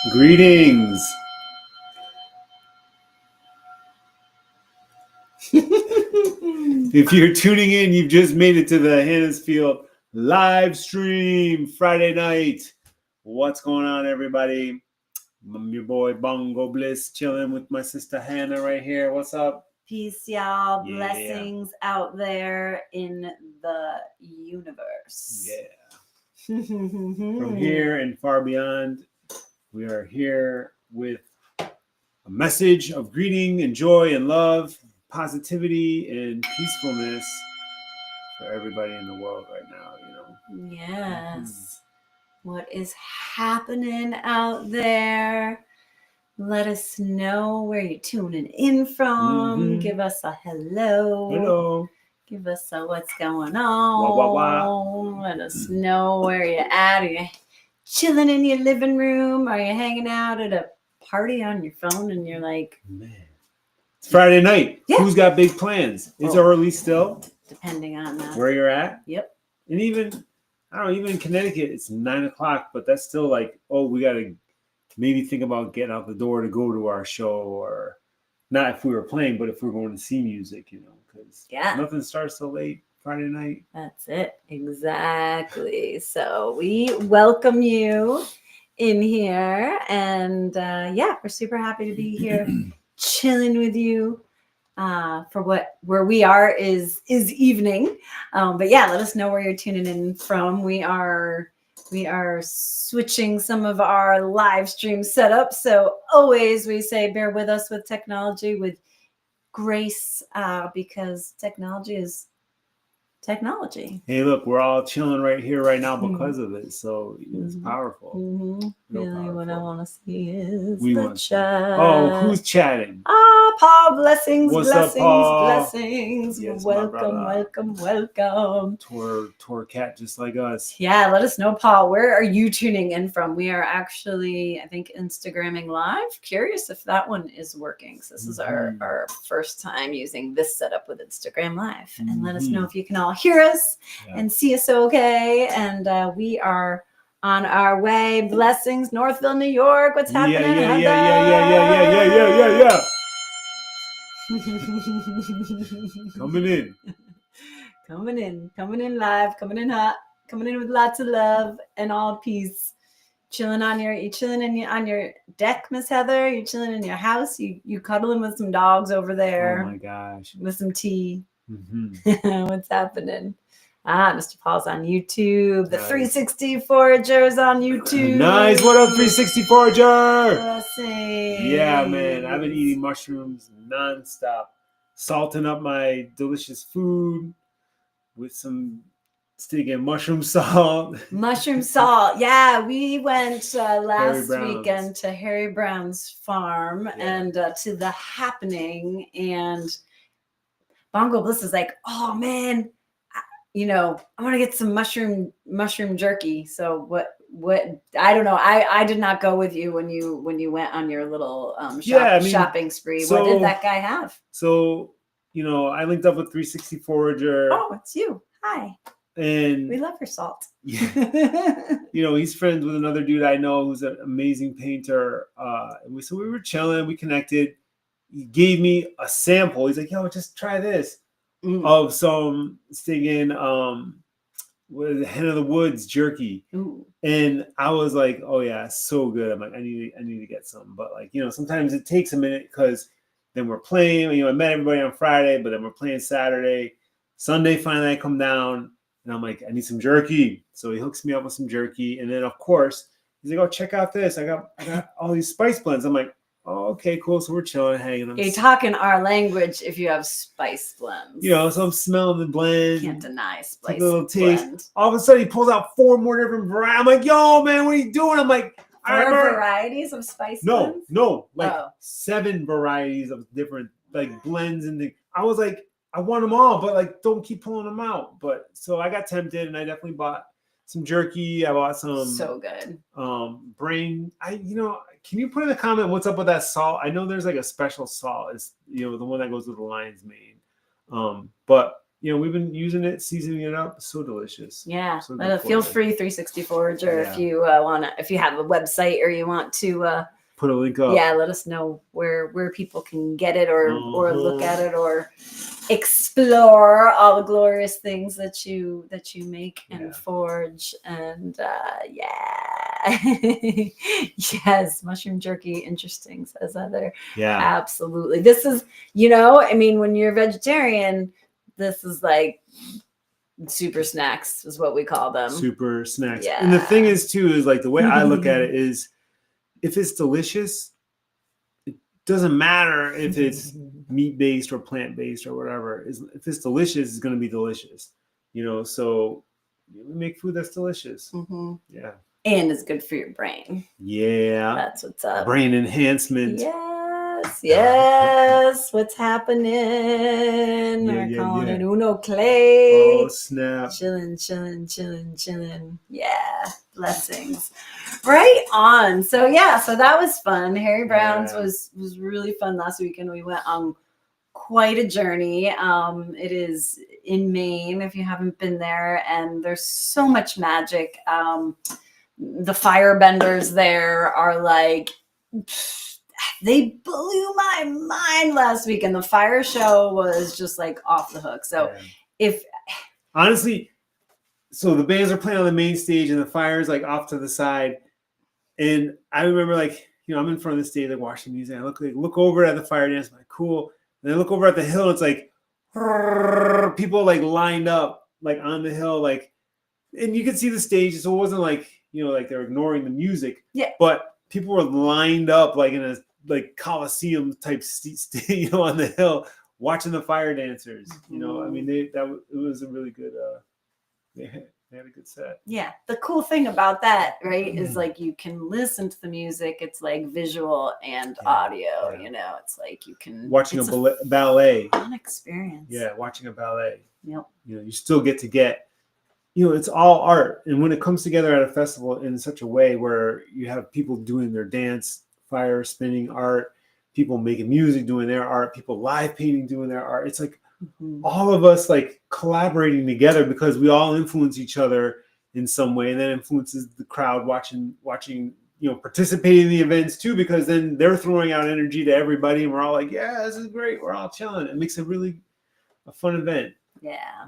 Greetings. If you're tuning in, you've just made it to the HannaH Field live stream Friday night. What's going on, everybody? I'm your boy Bongo Bliss, chilling with my sister HannaH right here. What's up? Peace, y'all. Yeah. Blessings out there in the universe. Yeah. From here and far beyond, we are here with a message of greeting and joy and love, positivity and peacefulness for everybody in the world right now, Yes. What is happening out there? Let us know where you're tuning in from. Give us a hello. Hello. Give us a what's going on. Wah, wah, wah. Let us know where you're at. Are you chilling in your living room? Are you hanging out at a party on your phone and you're like, man, it's Friday night. Yeah. Who's got big plans? It's early still. Depending on where you're at. Yep. And even, I don't know, even in Connecticut, it's 9 o'clock, but that's still like, oh, we got to maybe think about getting out the door to go to our show, or not if we were playing, but if we're going to see music, because nothing starts till late Friday night. That's it. Exactly. So we welcome you in here, and we're super happy to be here chilling with you for where we are is evening. But yeah, let us know where you're tuning in from. We are switching some of our live stream setup. So always we say bear with us with technology, with grace, because technology is technology. Hey, look, we're all chilling right here, right now because of it. So it's powerful. Really, what I want to see is we the chat. Oh, who's chatting? Paul, blessings, What's blessings, up, Paul? Blessings. Yes, welcome. Tour cat just like us. Yeah, let us know, Paul. Where are you tuning in from? We are actually, I think, Instagramming live. Curious if that one is working. So this is our first time using this setup with Instagram Live. And let us know if you can all hear us and see us okay. And we are on our way. Blessings, Northville, New York. What's happening? Yeah. Coming in live, coming in hot, coming in with lots of love and all peace. Chilling on your deck, Miss Heather. You're chilling in your house. You cuddling with some dogs over there. Oh my gosh, with some tea. What's happening? Mr. Paul's on YouTube. The 360 Foragers on YouTube. Nice. What up, 360 Forager? Blessings. Yeah, man. I've been eating mushrooms nonstop, salting up my delicious food with some sticking mushroom salt. Mushroom salt. Yeah, we went last weekend to Harry Brown's farm and to the happening, and Bongo Bliss is like, oh man, I want to get some mushroom jerky. So what I don't know. I did not go with you when you went on your little shopping spree. What did that guy have? So, I linked up with 360 Forager. Oh, it's you. Hi. And we love your salt. Yeah. He's friends with another dude I know who's an amazing painter. And we were chilling, we connected. He gave me a sample. He's like, yo, just try this. Of some stinging with Hen of the Woods jerky. And I was like, oh yeah, so good. I'm like, I need to get some. But sometimes it takes a minute because then we're playing. I met everybody on Friday, but then we're playing Saturday. Sunday finally I come down and I'm like, I need some jerky. So he hooks me up with some jerky. And then of course he's like, oh, check out this. I got all these spice blends. I'm like, oh, okay, cool. So we're chilling, hanging. You're talking our language if you have spice blends. So I'm smelling the blend. Can't deny spice. Take a little taste. All of a sudden, he pulls out 4 more different varieties. I'm like, yo, man, what are you doing? I'm like, 4 varieties of spice blends? No, 7 varieties of different blends and things. I was like, I want them all, but don't keep pulling them out. But so I got tempted, and I definitely bought some jerky. I bought some so good brain. Can you put in the comment what's up with that salt? I know there's a special salt. It's the one that goes with the lion's mane. But we've been using it, seasoning it up. So delicious. Yeah. So good for Feel you. free, 360 Forager, Yeah. if you if you have a website or you want to Put a link up. yeah, let us know where people can get it or look at it or explore all the glorious things that you make and forge. And yes, mushroom jerky, interesting, says Heather. Yeah. Absolutely. This is, I mean, when you're a vegetarian, this is like super snacks is what we call them. Super snacks. Yeah. And the thing is too, is like the way I look at it is, if it's delicious, it doesn't matter if it's meat-based or plant-based or whatever. If it's delicious, it's going to be delicious. So we make food that's delicious. Mm-hmm. Yeah. And it's good for your brain. Yeah. That's what's up. Brain enhancement. Yes. What's happening? We're calling it Uno Clay. Oh, snap. Chilling. Yeah. Blessings. Right on. So that was fun. Harry Brown's was really fun last weekend. We went on quite a journey. It is in Maine, if you haven't been there, and there's so much magic. The firebenders there are like, they blew my mind last week, and the fire show was just like off the hook. So honestly, so the bands are playing on the main stage and the fire's like off to the side. And I remember I'm in front of the stage, like watching music. I look over at the fire dance, I'm like, cool. And I look over at the hill, it's like people like lined up like on the hill, like, and you could see the stage. So it wasn't like, like they're ignoring the music. Yeah. But people were lined up like in a like Coliseum type on the hill watching the fire dancers. I mean, it was a really good they had a good set. Yeah. The cool thing about that, right, is like you can listen to the music. It's like visual and audio, it's like you can watching a ballet. Fun experience. Yeah, watching a ballet. Yep. You still get to get it's all art. And when it comes together at a festival in such a way where you have people doing their dance, fire spinning art, people making music doing their art, people live painting doing their art, it's like all of us like collaborating together because we all influence each other in some way, and that influences the crowd watching participating in the events too, because then they're throwing out energy to everybody and we're all like, yeah, this is great, we're all chilling. It makes it really a fun event. Yeah.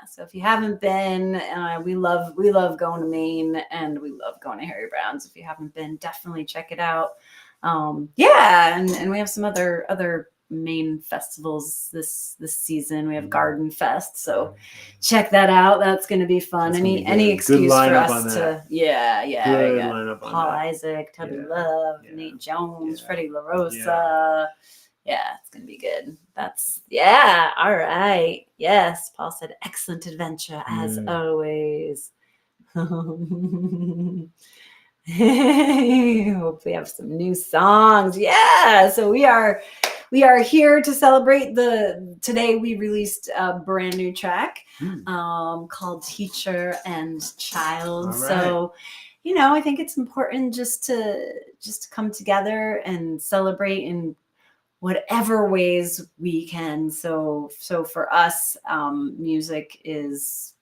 So if you haven't been, we love going to Maine, and we love going to Harry Brown's. If you haven't been, definitely check it out. And we have some other Maine festivals this season. We have Garden Fest, so check that out. That's going to be fun. Any excuse for us to lineup on Paul that. Isaac, Tubby Love, Nate Jones, Freddie LaRosa. Yeah, it's going to be good. All right. Yes, Paul said, excellent adventure as always. Hope we have some new songs. Yeah, so we are here to celebrate today we released a brand new track called Teacher and Child. Right. So I think it's important just to come together and celebrate in whatever ways we can. So for us, music is,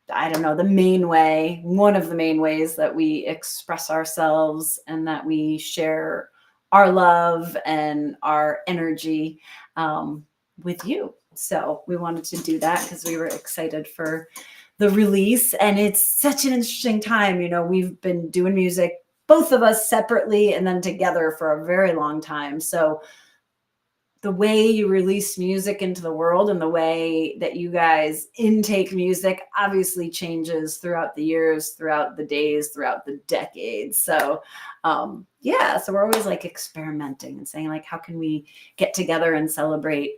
I don't know, one of the main ways that we express ourselves and that we share our love and our energy with you. So we wanted to do that because we were excited for the release, and it's such an interesting time. We've been doing music, both of us separately and then together, for a very long time. So the way you release music into the world and the way that you guys intake music obviously changes throughout the years, throughout the days, throughout the decades. So so we're always like experimenting and saying like, how can we get together and celebrate?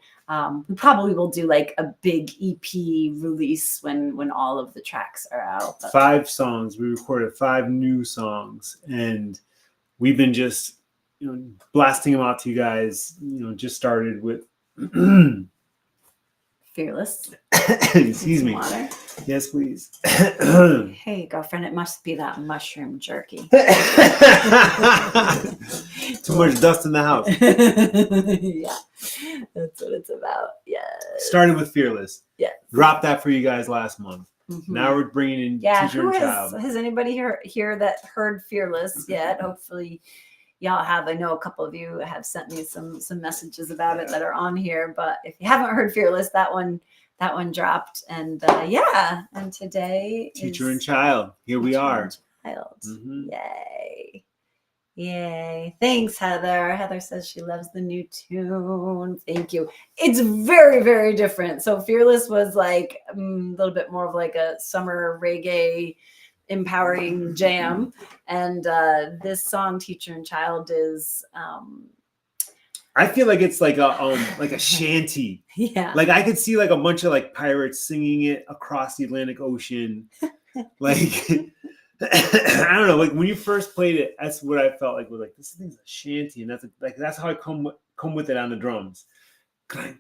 We probably will do like a big EP release when all of the tracks are out. 5 songs. We recorded 5 new songs, and we've been just blasting them out to you guys. Just started with Fearless. Excuse me. Water. Yes, please. Hey, girlfriend, it must be that mushroom jerky. Too much dust in the house. Yeah. That's what it's about. Yeah. Started with Fearless. Yes. Dropped that for you guys last month. Mm-hmm. Now we're bringing in Yeah, Teacher who and Child. has anybody here that heard Fearless yet? Hopefully y'all have. I know a couple of you have sent me some messages about it that are on here, but if you haven't heard Fearless, that one dropped. And and today Teacher is and Child. Here we Teacher are. and Child. Mhm. Yay. Yay. Thanks, Heather. Heather says she loves the new tune. Thank you. It's very, very different. So Fearless was like a little bit more of like a summer reggae empowering jam. And this song, Teacher and Child, is I feel like it's like a shanty. yeah. Like I could see like a bunch of like pirates singing it across the Atlantic Ocean. Like I don't know, like when you first played it, that's what I felt like was like this thing's a shanty, and that's how I come with it on the drums. You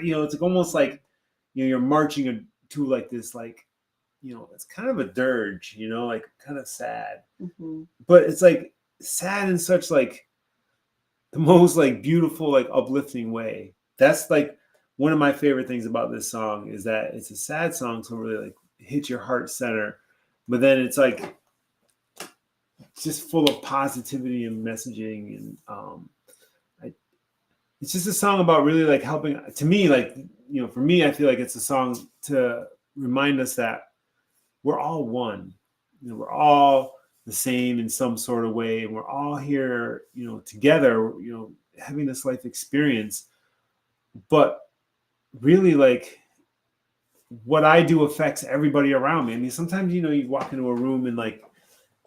know, it's like almost like you're marching to like this like it's kind of a dirge, like kind of sad, but it's like sad in such like the most like beautiful like uplifting way. That's like one of my favorite things about this song is that it's a sad song, so really like hit your heart center, but then it's like just full of positivity and messaging, and it's just a song about really like helping. To me, like for me, I feel like it's a song to remind us that we're all one. We're all the same in some sort of way, and we're all here, together, having this life experience. But really, like what I do affects everybody around me. I mean, sometimes you walk into a room and like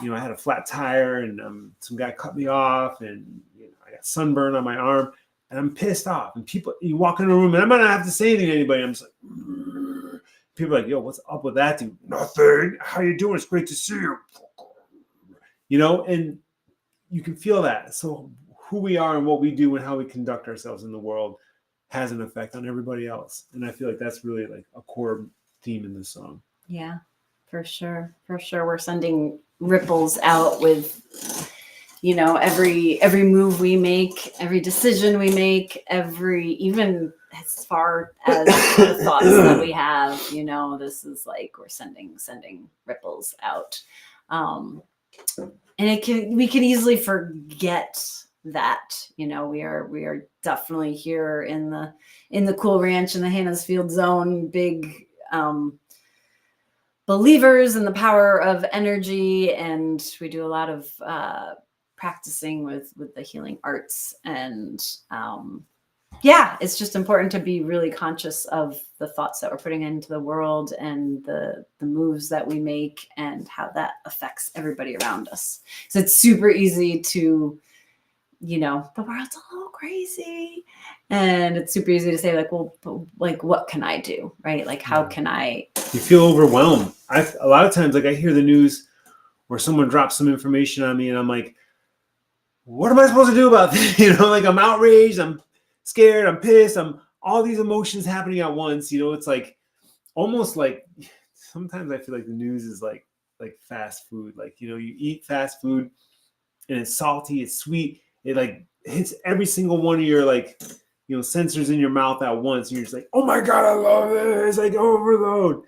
I had a flat tire and some guy cut me off and I got sunburn on my arm and I'm pissed off. And you walk into a room and I might not have to say anything to anybody. I'm just like, people are like, yo, what's up with that dude? Nothing. How you doing? It's great to see you. And you can feel that. So who we are and what we do and how we conduct ourselves in the world has an effect on everybody else. And I feel like that's really like a core theme in this song. Yeah, for sure. For sure. We're sending ripples out with, every move we make, every decision we make, even as far as the thoughts that we have, this is like, we're sending ripples out. And we can easily forget that, we are definitely here in the Cool Ranch in the HannaH's Field Zone, big, believers in the power of energy, and we do a lot of practicing with the healing arts, and it's just important to be really conscious of the thoughts that we're putting into the world and the moves that we make and how that affects everybody around us. So it's super easy to the world's a little crazy, and it's super easy to say like, well, but like, what can I do, right? Like, how can I? You feel overwhelmed. A lot of times, like I hear the news where someone drops some information on me, and I'm like, what am I supposed to do about this? Like I'm outraged, I'm scared, I'm pissed, I'm all these emotions happening at once. It's like almost like sometimes I feel like the news is like fast food. Like you eat fast food, and it's salty, it's sweet. It like hits every single one of your like sensors in your mouth at once. And you're just like, oh my God, I love this. Like overload.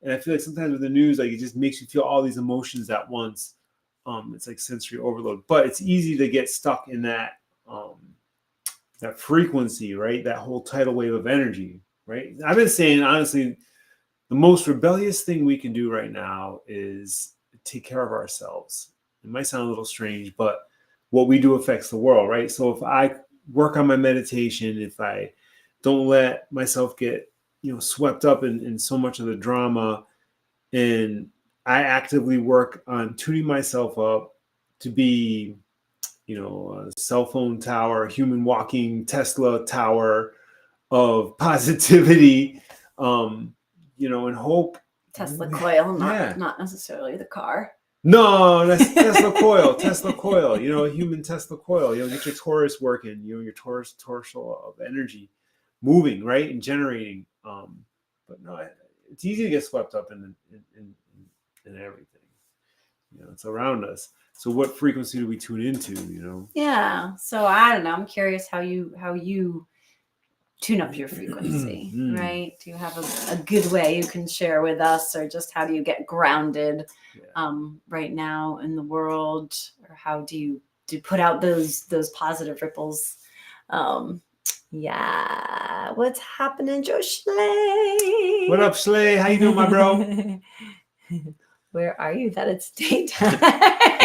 And I feel like sometimes with the news, like it just makes you feel all these emotions at once. It's like sensory overload, but it's easy to get stuck in that frequency, right? That whole tidal wave of energy, right? I've been saying, honestly, the most rebellious thing we can do right now is take care of ourselves. It might sound a little strange, but what we do affects the world, right? So if I work on my meditation, if I don't let myself get, swept up in so much of the drama, and I actively work on tuning myself up to be, a cell phone tower, a human walking Tesla tower of positivity, and hope. Tesla coil, not necessarily the car. No, that's Tesla coil. Tesla coil. A human Tesla coil. Get your Taurus working. Your Taurus torso of energy moving, right, and generating. But no, it's easy to get swept up in everything. it's around us. So what frequency do we tune into, Yeah. So I don't know. I'm curious how you tune up your frequency, right? Do you have a good way you can share with us, or just how do you get grounded right now in the world, or how do you put out those positive ripples? Yeah. What's happening, Joe Schley? What up, Schley? How you doing, my bro? Where are you that it's daytime?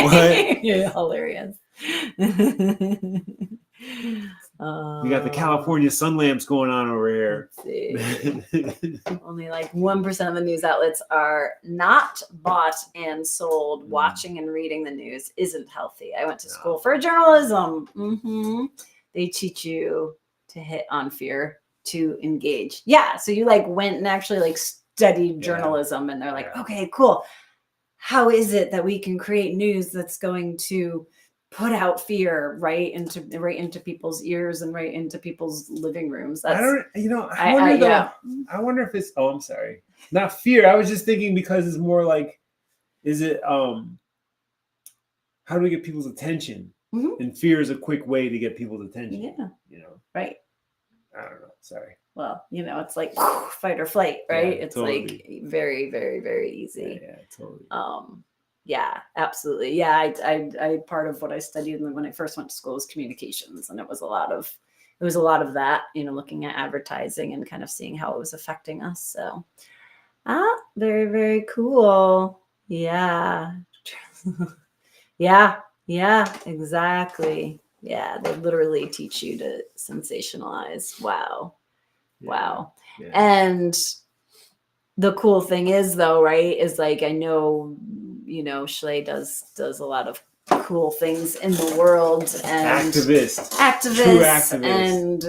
What? You're hilarious. We got the California sun lamps going on over here. Only like 1% of the news outlets are not bought and sold. Watching and reading the news isn't healthy. I went to school for journalism. They teach you to hit on fear, to engage. Yeah. So you like went and actually like studied journalism, and they're like, okay, cool. How is it that we can create news that's going to put out fear right into people's ears and right into people's living rooms? That's, I wonder if it's, I'm sorry, not fear. I was just thinking, because it's more like, is it, how do we get people's attention? And fear is a quick way to get people's attention. Yeah. Right. I don't know. Sorry. Well, it's like fight or flight, right? Yeah, it's totally. Like very, very, very easy. Yeah, totally. Yeah, absolutely. Yeah, I part of what I studied when I first went to school was communications, and it was a lot of that, looking at advertising and kind of seeing how it was affecting us. So, very, very cool. Yeah. Yeah, exactly. Yeah, they literally teach you to sensationalize. Wow. Yeah. And the cool thing is, though, right, is like, I know, Schley does a lot of cool things in the world, and activists, and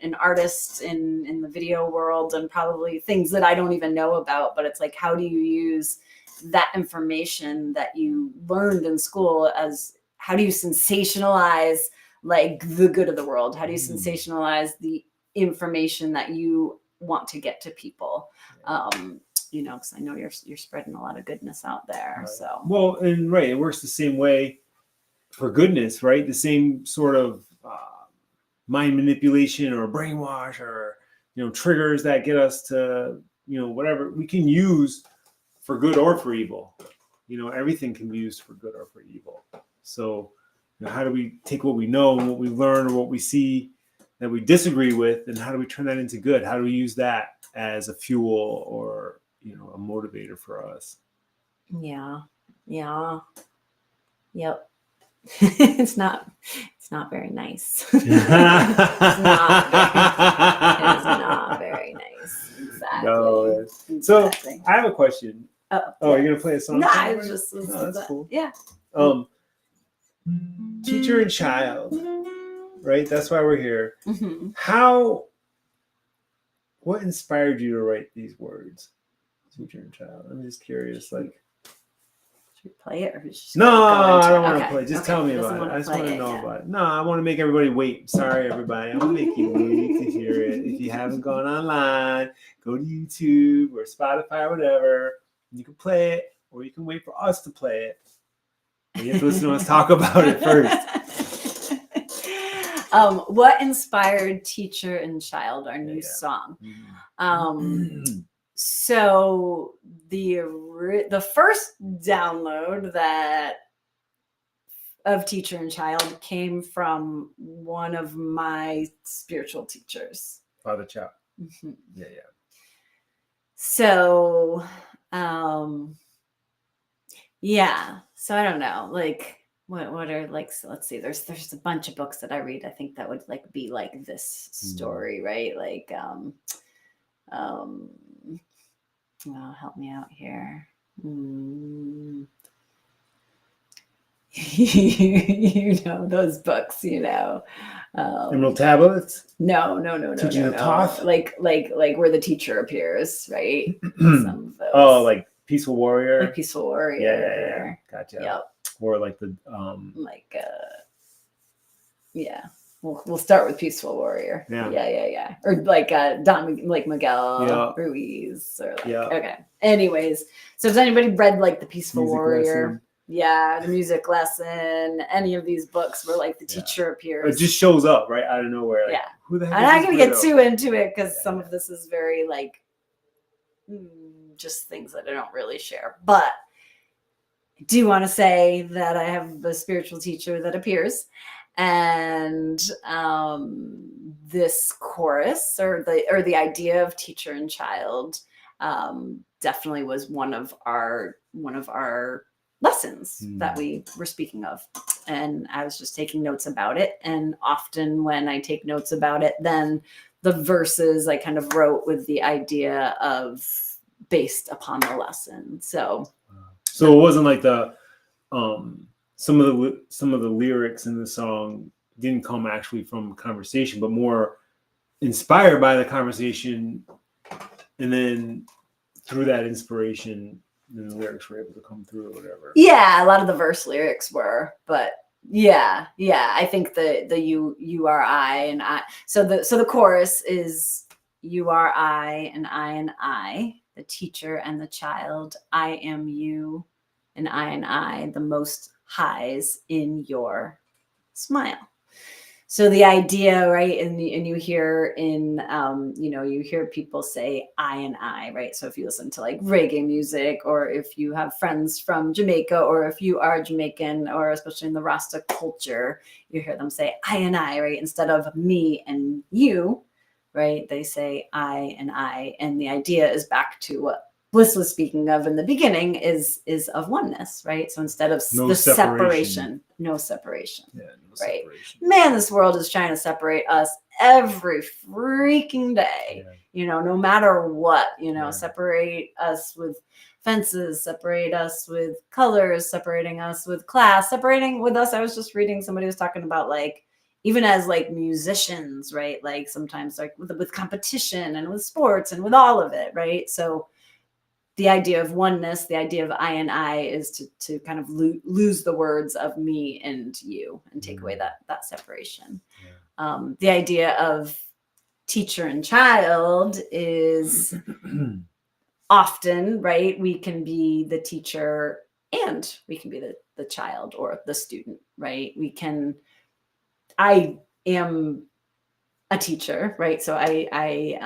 an artist in the video world, and probably things that I don't even know about. But it's like, how do you use that information that you learned in school, as how do you sensationalize like the good of the world? How do you sensationalize the information that you want to get to people? Because I know you're spreading a lot of goodness out there. Right. So well, and right, it works the same way for goodness, right? The same sort of mind manipulation or brainwash, or triggers that get us to whatever we can use for good or for evil. Everything can be used for good or for evil. So how do we take what we know and what we learn or what we see that we disagree with, and how do we turn that into good? How do we use that as a fuel or a motivator for us? Yep. It's not very nice. It is not very nice. Exactly. No. So I have a question. You're gonna play a song? No, I was just. That's cool. Yeah. Teacher and child, right? That's why we're here. What inspired you to write these words, teacher and child? I'm just curious. Like, should we play it, or no, I don't want to play. Just tell me about it. I just want to know about it. No, I want to make everybody wait. Sorry, everybody. I'm gonna make you wait to hear it. If you haven't gone online, go to YouTube or Spotify or whatever. You can play it, or you can wait for us to play it. And you have to listen to us talk about it first. What inspired Teacher and Child, our new song? So the first download of Teacher and Child came from one of my spiritual teachers, Father Chow. Yeah. So, so I don't know, like, what are, like, so let's see, there's a bunch of books that I read, I think, that would like be like this story, right? Like, help me out here. Those books, Emerald Tablets? No. Teaching the Toth? Like where the teacher appears, right? Some of those. Oh, like Peaceful Warrior? Like Peaceful Warrior. Yeah. Gotcha. Yep. Or like the yeah. we'll start with Peaceful Warrior. Yeah. Or like Miguel Ruiz or okay. Anyways, so has anybody read like the Peaceful Warrior? Lesson. Yeah, the Music Lesson, any of these books where like the teacher appears. It just shows up right out of nowhere. Like, who the heck I'm not gonna get too into it because some of this is very like just things that I don't really share. But I do want to say that I have a spiritual teacher that appears, and this chorus or the idea of teacher and child definitely was one of our lessons that we were speaking of, and I was just taking notes about it. And often when I take notes about it, then the verses I kind of wrote with the idea of based upon the lesson. So it wasn't like the some of the lyrics in the song didn't come actually from conversation, but more inspired by the conversation, and then through that inspiration, then the lyrics were able to come through or whatever. Yeah, a lot of the verse lyrics were, but yeah. I think the you are I and I. So the chorus is you are I and I, the teacher and the child. I am you and I, the most highs in your smile. So the idea, right, and you hear in, you hear people say I and I, right? So if you listen to like reggae music, or if you have friends from Jamaica, or if you are Jamaican, or especially in the Rasta culture, you hear them say I and I, right? Instead of me and you, right? They say I and I. And the idea is back to what Bliss was speaking of in the beginning is of oneness, right? So instead of the separation, no separation. Yeah, no right? Separation. Man, this world is trying to separate us every freaking day. Yeah. No matter what, separate us with fences, separate us with colors, separating us with class, separating with us. I was just reading, somebody was talking about like, even as like musicians, right? Like sometimes like with competition and with sports and with all of it, right? So the idea of oneness, the idea of I and I is to kind of lose the words of me and you and take away that separation. Yeah. The idea of teacher and child is often, right? We can be the teacher and we can be the child or the student, right? I am a teacher, right? So I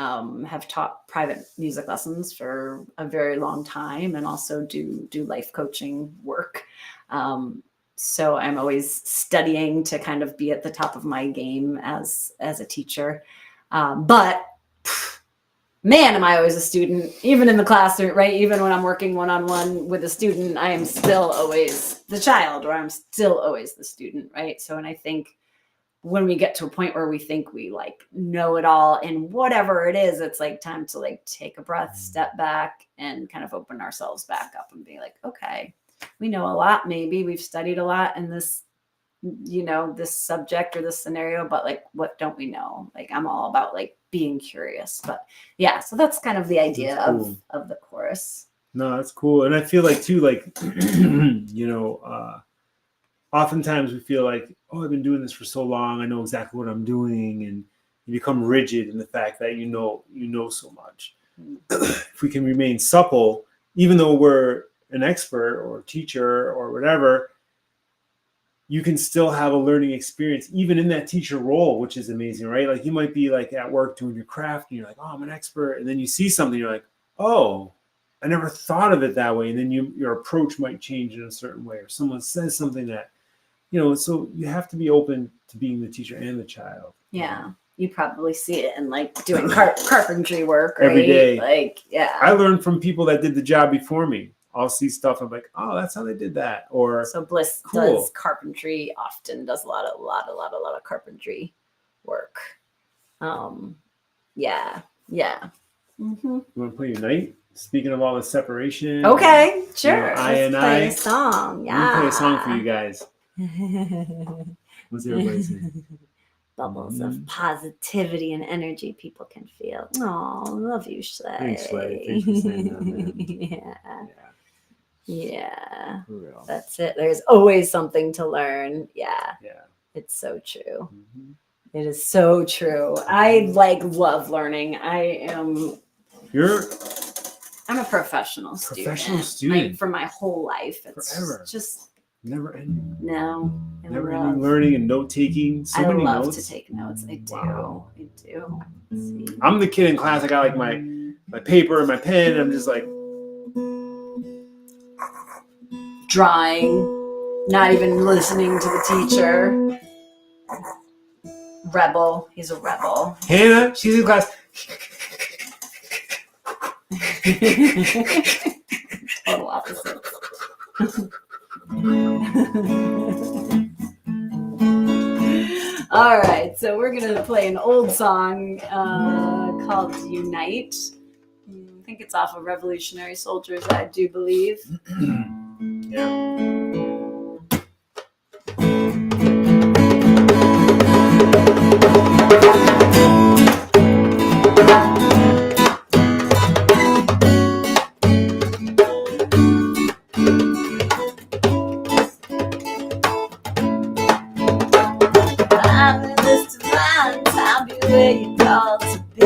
have taught private music lessons for a very long time, and also do life coaching work. So I'm always studying to kind of be at the top of my game as a teacher. But man, am I always a student, even in the classroom, right? Even when I'm working one-on-one with a student, I am still always the child, or I'm still always the student, right? So, and I think when we get to a point where we think we like know it all in whatever it is, it's like time to like take a breath, step back, and kind of open ourselves back up and be like, okay, we know a lot. Maybe we've studied a lot in this, this subject or this scenario, but like, what don't we know? Like, I'm all about like being curious, but yeah, so that's kind of the idea cool. of the chorus. No, that's cool. And I feel like too, like, oftentimes we feel like, oh, I've been doing this for so long, I know exactly what I'm doing, and you become rigid in the fact that you know so much. If we can remain supple, even though we're an expert or a teacher or whatever, you can still have a learning experience even in that teacher role, which is amazing, right? Like you might be like at work doing your craft and you're like, oh, I'm an expert, and then you see something, you're like, oh, I never thought of it that way, and then your approach might change in a certain way, or someone says something that, so you have to be open to being the teacher and the child. Yeah. You probably see it in like doing carpentry work, right? Every day. Like, yeah. I learned from people that did the job before me. I'll see stuff. I'm like, oh, that's how they did that. Or so Bliss does carpentry often, does a lot of carpentry work. Yeah. Mm-hmm. You want to play your night? Speaking of all the separation. Okay, sure. Let's play a song. Yeah. Let me play a song for you guys. What's everybody saying? Bubbles of positivity and energy people can feel. Oh, love you, Shley. Thanks, Shley. Thanks for saying that, man. Yeah. For real. That's it. There's always something to learn. Yeah. It's so true. Mm-hmm. It is so true. I love learning. I'm a professional student. Like, for my whole life. It's Forever. Just never ending. No. Never ending learning and note taking. So many notes. I love to take notes. I do. Wow. I do. See? I'm the kid in class. I got like my paper and my pen. And I'm just like drawing, not even listening to the teacher. Rebel. He's a rebel. Hannah, she's in class. Total opposite. All right, so we're gonna play an old song called "Unite." I think it's off of Revolutionary Soldiers, I do believe. Yeah. Where you called to be.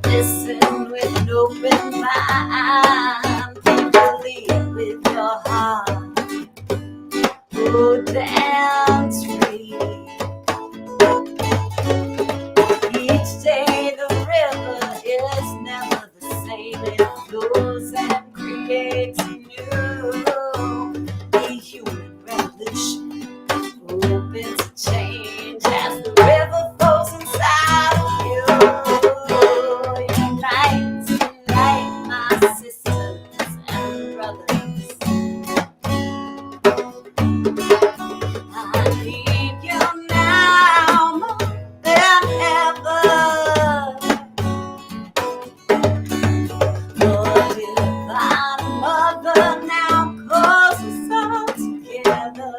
Listen with an open mind. Believe with your heart. Go dance free. Each day the river is never the same. It flows and creates new. The human revolution opens to change as the river flows inside of you. Unite, unite, my sisters and brothers. I need you now more than ever. Lord, divine mother, now calls us all together.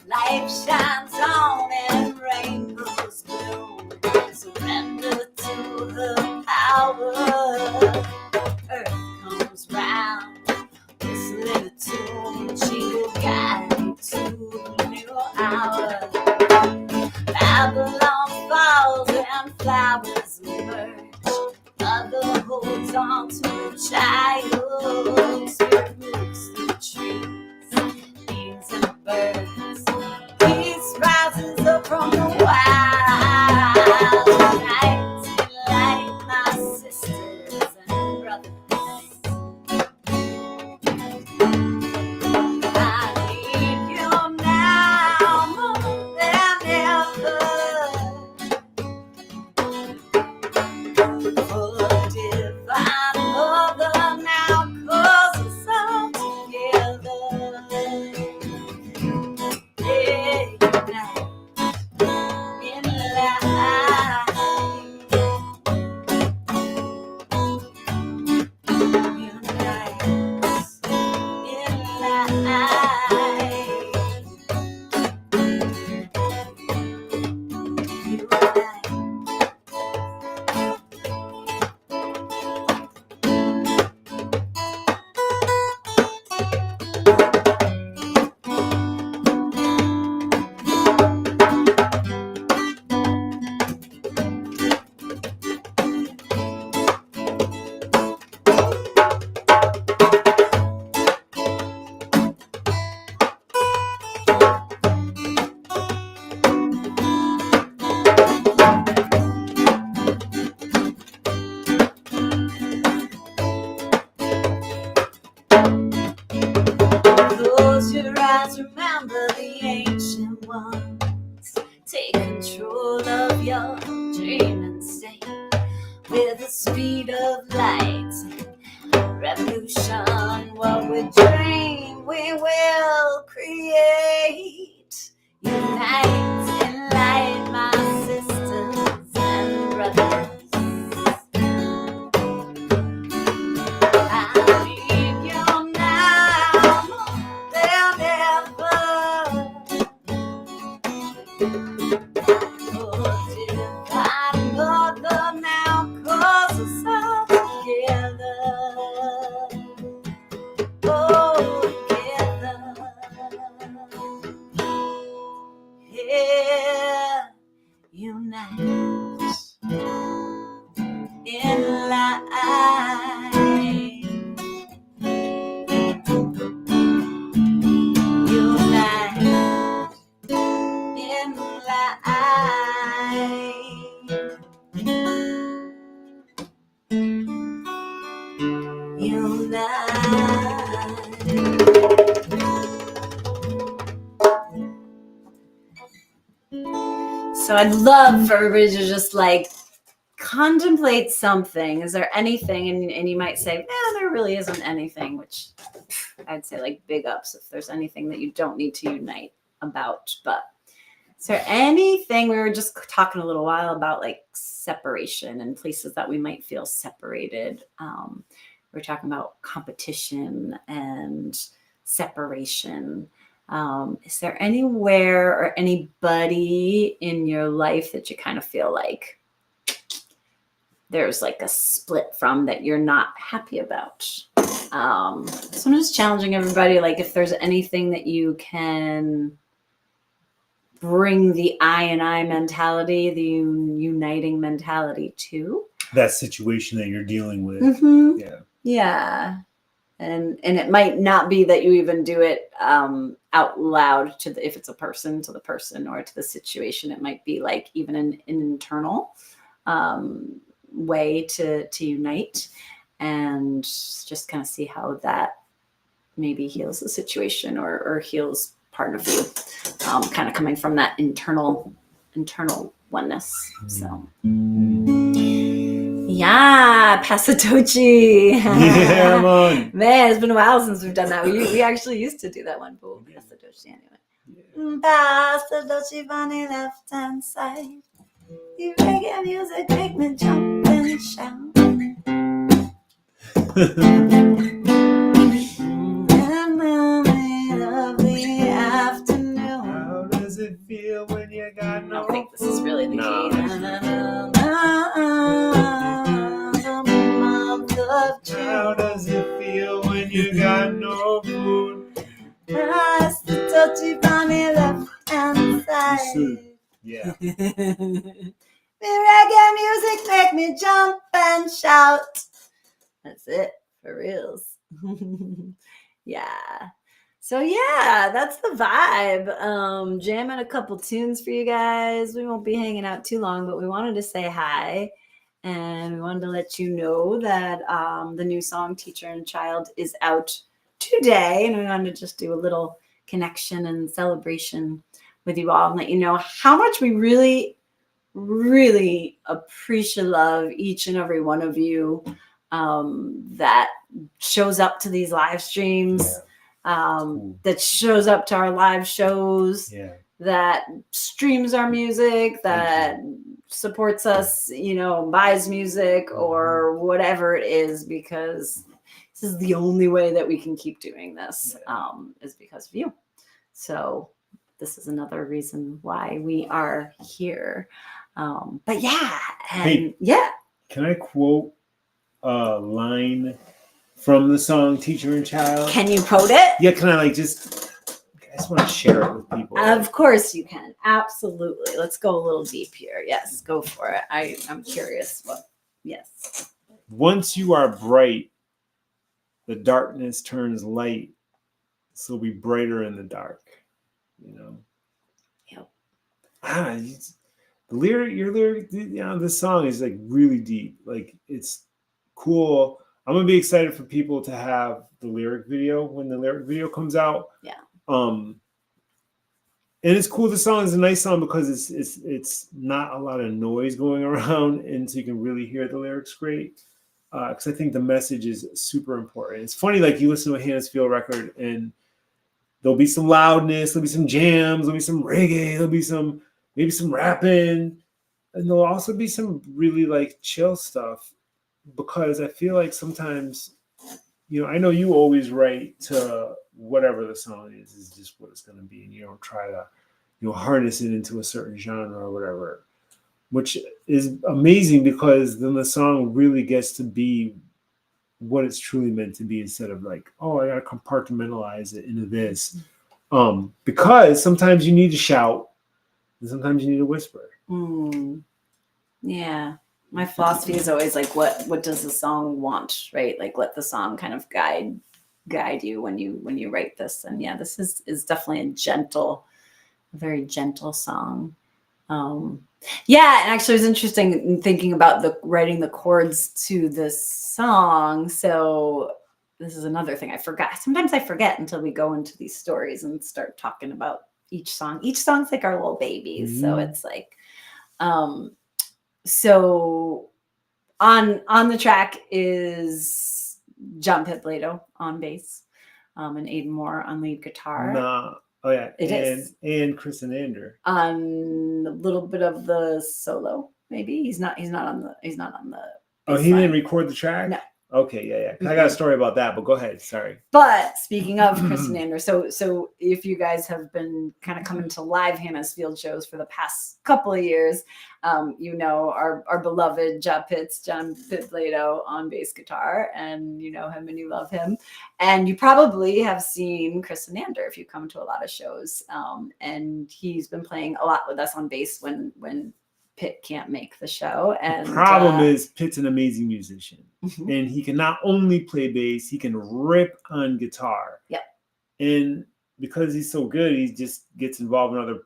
Life shines on and rainbows bloom. Surrender to her power. Earth comes round, whistling a tune. She will guide you to the new hour. Babylon falls and flowers emerge. Mother holds on to the child. Spirit moves through the trees, bees and birds. Peace rises up from the wild. Unite, unite, my sisters and brothers. I need you now more than ever. For divine mother now calls us all together. Close your eyes, remember the ancient ones. Take control of your dreaming state. With the speed of light, revolution, what we dream, we will create. Unite, enlighten my sisters and brothers. divine mother now calls us all together. Oh, together. Yeah, unite in life. Unite in life. So I'd love for everybody to just like contemplate something. Is there anything? And you might say, there really isn't anything, which I'd say like big ups if there's anything that you don't need to unite about. But is there anything? We were just talking a little while about like separation and places that we might feel separated. We're talking about competition and separation. Is there anywhere or anybody in your life that you kind of feel like there's like a split from that you're not happy about? So I'm just challenging everybody, like if there's anything that you can bring the I and I mentality, the uniting mentality to. That situation that you're dealing with. Mm-hmm. Yeah. Yeah. And it might not be that you even do it out loud if it's a person, to the person or to the situation. It might be like even an internal way to unite and just kind of see how that maybe heals the situation or heals part of you, kind of coming from that internal oneness. So yeah, Pasatochi. Yeah, man, it's been a while since we've done that. We actually used to do that one, but we'll Pasatochi anyway. Pasatochi bunny left hand side. You reggae music make me jump and shout. How does it feel when you got no? I don't think this is really the key. How does it feel when you got no food? That's the touchy bunny left hand side. Yeah. Reggae music make me jump and shout. That's it, for reals. Yeah. So yeah, that's the vibe. Jamming a couple tunes for you guys. We won't be hanging out too long, but we wanted to say hi. And we wanted to let you know that the new song, Teacher and Child, is out today. And we wanted to just do a little connection and celebration with you all and let you know how much we really, really appreciate love each and every one of you that shows up to these live streams, that shows up to our live shows, that streams our music, that supports us, buys music or whatever it is, because this is the only way that we can keep doing this, is because of you. So this is another reason why we are here. But yeah, and can I quote a line from the song Teacher and Child? Can you quote it? Yeah, can I I just want to share it with people. Of course you can. Absolutely. Let's go a little deep here. Yes, go for it. I'm curious. Yes. Once you are bright, the darkness turns light, so be brighter in the dark. Yep. Your lyric, this song is like really deep. Like it's cool. I'm gonna be excited for people to have the lyric video when the lyric video comes out. Yeah. And it's cool. The song is a nice song because it's not a lot of noise going around, and so you can really hear the lyrics great. Because I think the message is super important. It's funny, like you listen to a HannaH record, and there'll be some loudness, there'll be some jams, there'll be some reggae, there'll be maybe some rapping, and there'll also be some really like chill stuff. Because I feel like sometimes, I know you always write to whatever the song is just what it's going to be, and you don't try to, harness it into a certain genre or whatever, which is amazing because then the song really gets to be what it's truly meant to be instead of like, oh, I gotta compartmentalize it into this. Because sometimes you need to shout and sometimes you need to whisper. Yeah. My philosophy is always like, what does the song want, right? Like, let the song kind of guide you when you write this. And yeah, this is definitely a very gentle song. Yeah, and actually it was interesting in thinking about writing the chords to this song. So this is another thing I forgot. Sometimes I forget until we go into these stories and start talking about each song. Each song's like our little babies. So it's like, so on the track is John Pitblado on bass, and Aiden Moore on lead guitar. Nah. Oh yeah, it is. And Chris and Ander On a little bit of the solo. Maybe he's not on the. Oh, he didn't record the track? No. Okay, yeah. I got a story about that, but go ahead. Sorry. But speaking of Chris and Ander, so if you guys have been kind of coming to live HannaH's field shows for the past couple of years, our beloved John Pitblado on bass guitar, and you know him and you love him, and you probably have seen Chris and Ander if you come to a lot of shows, and he's been playing a lot with us on bass when Pitt can't make the show. And the problem is Pitt's an amazing musician, and he can not only play bass, he can rip on guitar. Yep. And because he's so good, he just gets involved in other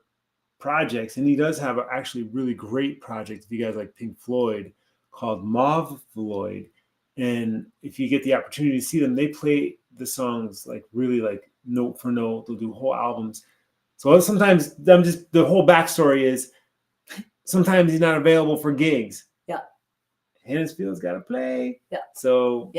projects, and he does have actually really great project if you guys like Pink Floyd called Mauve Floyd. And if you get the opportunity to see them, they play the songs like really like note for note. They'll do whole albums. So sometimes the whole backstory is sometimes he's not available for gigs. Yeah. HannaH's Field's got to play. Yeah. So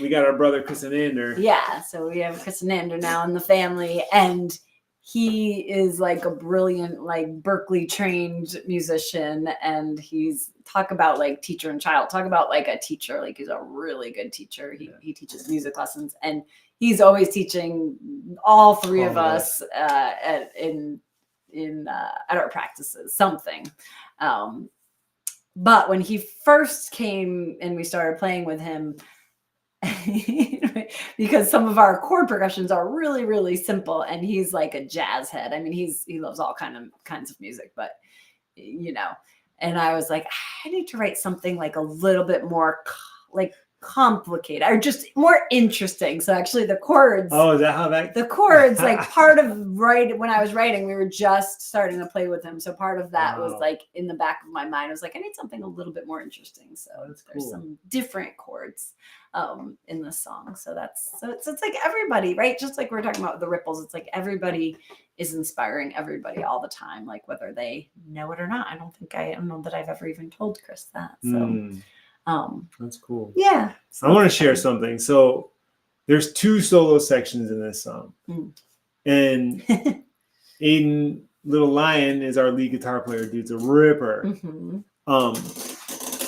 we got our brother Chris and Ander. Yeah. So we have Chris and Ander now in the family, and he is like a brilliant, like Berkeley trained musician. And he's talk about like teacher and child, talk about like a teacher, like he's a really good teacher. He teaches music lessons, and he's always teaching all three of us at our practices, something. But when he first came and we started playing with him, because some of our chord progressions are really, really simple, and he's like a jazz head. I mean, he loves all kinds of music, but and I was like, I need to write something like a little bit more like complicated or just more interesting. So actually the chords. Oh, is that how the chords, like part of when I was writing, we were just starting to play with him. So part of that was like in the back of my mind. I was like, I need something a little bit more interesting. So there's some different chords in the song. So it's like everybody, right? Just like we're talking about the ripples. It's like everybody is inspiring everybody all the time, like whether they know it or not. I don't know that I've ever even told Chris that. So that's cool. Yeah. I want to share something. So there's 2 solo sections in this song. And Aiden Little Lion is our lead guitar player. Dude's a ripper.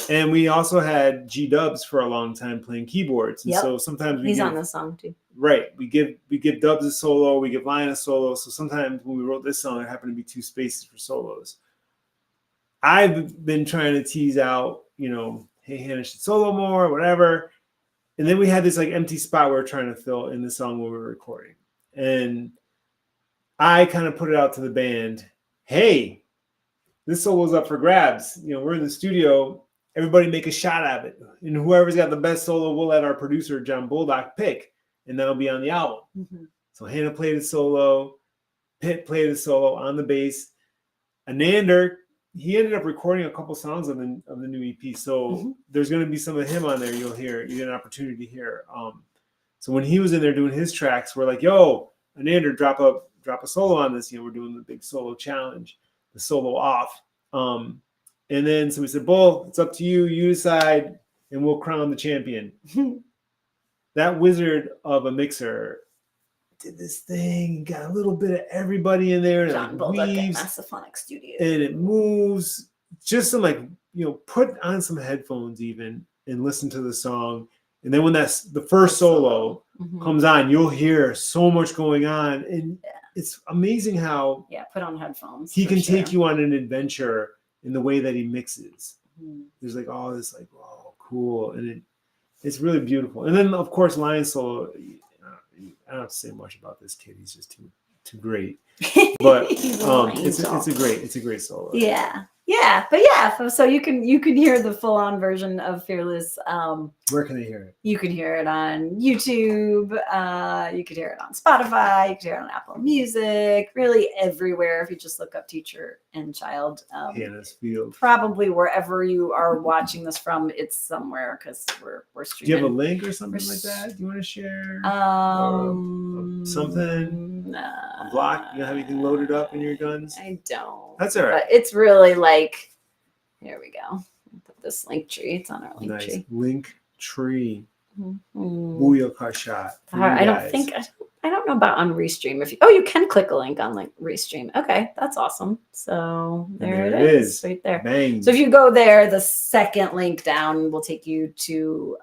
And we also had G Dubs for a long time playing keyboards. And so sometimes he's on the song too. Right. We give Dubs a solo, we give Lion a solo. So sometimes when we wrote this song, there happened to be 2 spaces for solos. I've been trying to tease out, hey, HannaH should solo more, whatever. And then we had this like empty spot we were trying to fill in the song when we were recording. And I kind of put it out to the band, hey, this solo's up for grabs. We're in the studio. Everybody make a shot at it. And whoever's got the best solo, we'll let our producer, John Bulldog, pick. And that'll be on the album. So HannaH played a solo. Pitt played a solo on the bass. And Ander, he ended up recording a couple songs of the new EP. So there's going to be some of him on there. You get an opportunity to hear. So when he was in there doing his tracks, we're like, yo, Ander, drop a solo on this. We're doing the big solo challenge, the solo off. And then so we said, Bull, it's up to you. You decide, and we'll crown the champion. That wizard of a mixer did this thing, got a little bit of everybody in there, and John Bulldog at Massiphonic Studios, and it moves. Just some put on some headphones even and listen to the song, and then when the first solo comes on, you'll hear so much going on, and it's amazing how put on headphones. he can take you on an adventure in the way that he mixes. There's like all this like, oh, cool, and it's really beautiful. And then of course Lion Soul. I don't have to say much about this kid. He's just too great. But it's a great solo. But so you can hear the full on version of Fearless. Where can they hear it? You can hear it on YouTube. You could hear it on Spotify. You could hear it on Apple Music. Really everywhere. If you just look up Teacher and Child, HannaH's Field. Probably wherever you are watching this from, it's somewhere because we're streaming. Do you have a link or something like that? Do you want to share? Something. A block? You have anything loaded up in your guns? I don't. That's all right. But it's really like, here we go. Put this link tree. It's on our link tree. Link tree. Booyaka shot. I don't know about on Restream. You can click a link on like Restream. Okay, that's awesome. So there it is right there. Bang. So if you go there, the second link down will take you to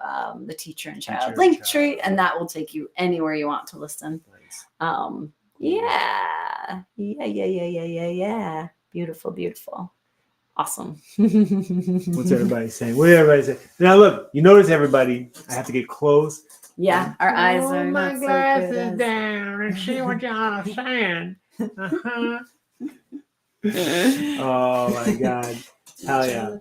the Teacher and Child link tree, and that will take you anywhere you want to listen. Nice. Yeah. Beautiful. Awesome. What's everybody saying? What did everybody say? Now look, you notice everybody. I have to get close. Yeah, our eyes are my not glasses so good down and see what y'all are saying. Oh my God. Hell yeah.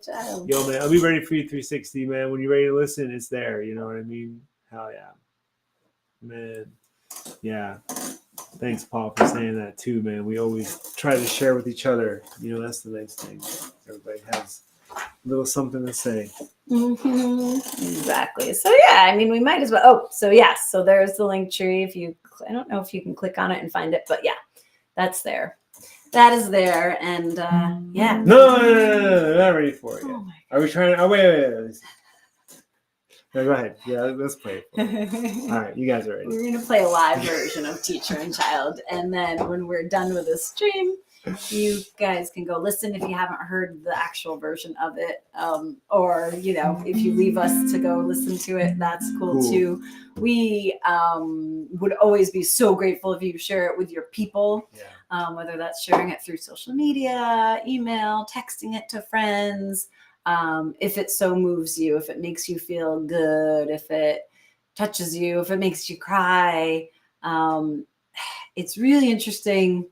Yo man, I'll be ready for you 360, man. When you're ready to listen, it's there. You know what I mean? Hell yeah. Man. Yeah. Thanks, Paul, for saying that too, man. We always try to share with each other. You know, that's the nice thing. Everybody has a little something to say. Exactly. So yeah, I mean, we might as well. So there's the link tree. I don't know if you can click on it and find it, but yeah, that's there. That is there, and yeah. No, not ready for it yet. Are we trying? Oh wait. No, go ahead. Yeah, let's play it. All right, you guys are ready. We're going to play a live version of Teacher and Child. And then when we're done with this stream, you guys can go listen if you haven't heard the actual version of it. Or, if you leave us to go listen to it, that's cool too. We would always be so grateful if you share it with your people, whether that's sharing it through social media, email, texting it to friends. If it so moves you, if it makes you feel good, if it touches you, if it makes you cry. It's really interesting.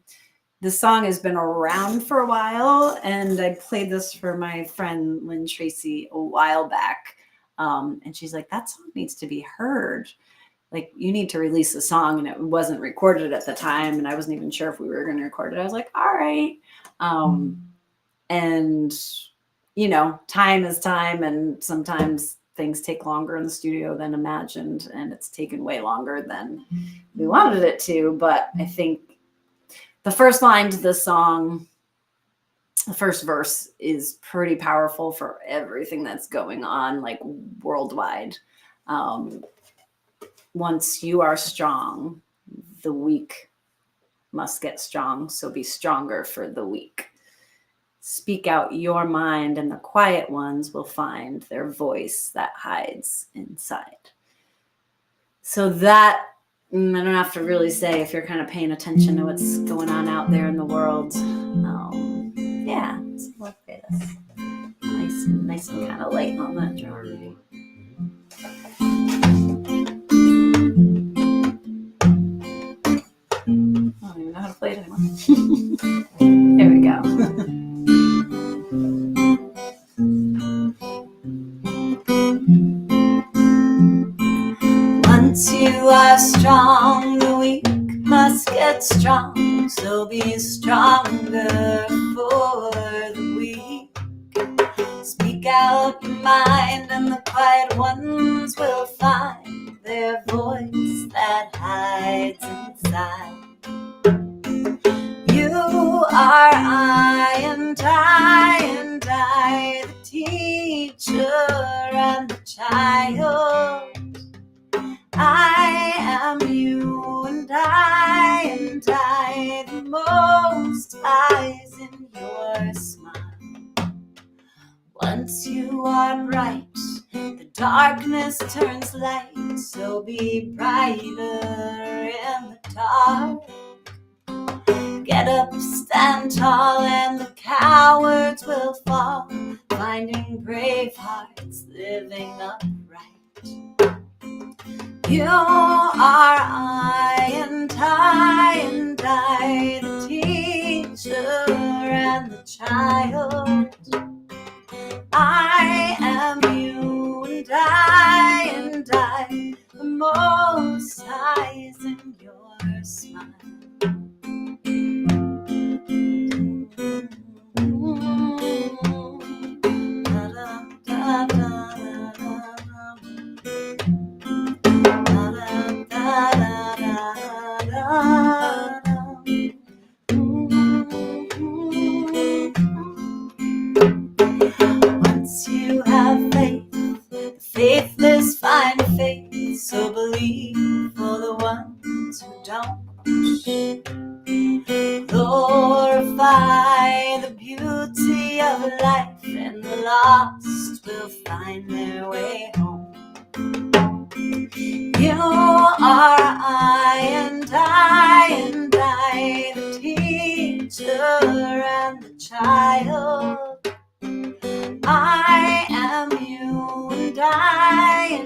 The song has been around for a while, and I played this for my friend Lynn Tracy a while back. And she's like, that song needs to be heard. Like, you need to release a song, and it wasn't recorded at the time, and I wasn't even sure if we were going to record it. I was like, all right. And time is time, and sometimes things take longer in the studio than imagined, and it's taken way longer than we wanted it to. But I think the first line to this song, the first verse, is pretty powerful for everything that's going on, like worldwide. Once you are strong, the weak must get strong, so be stronger for the weak. Speak out your mind, and the quiet ones will find their voice that hides inside. So that, I don't have to really say if you're kind of paying attention to what's going on out there in the world. So we'll play this. Nice and kind of light on that drum. I don't even know how to play it anymore. Here we go. Once you are strong, the weak must get strong, so be stronger for the weak. Speak out your mind, and the quiet ones will find their voice that hides inside. You are I, the teacher and the child. I am you, and I, the most eyes in your smile. Once you are bright, the darkness turns light, so be brighter in the dark. Get up, stand tall, and the cowards will fall, finding brave hearts living upright. You are I, and I, and I, the teacher and the child. I am you, and I, the Most High is in your smile. Once you have faith, the faithless find faith, so believe for the ones who don't. Glorify the beauty of life, and the lost will find their way home. You are I, and I, and I, the teacher and the child. I am you, and I,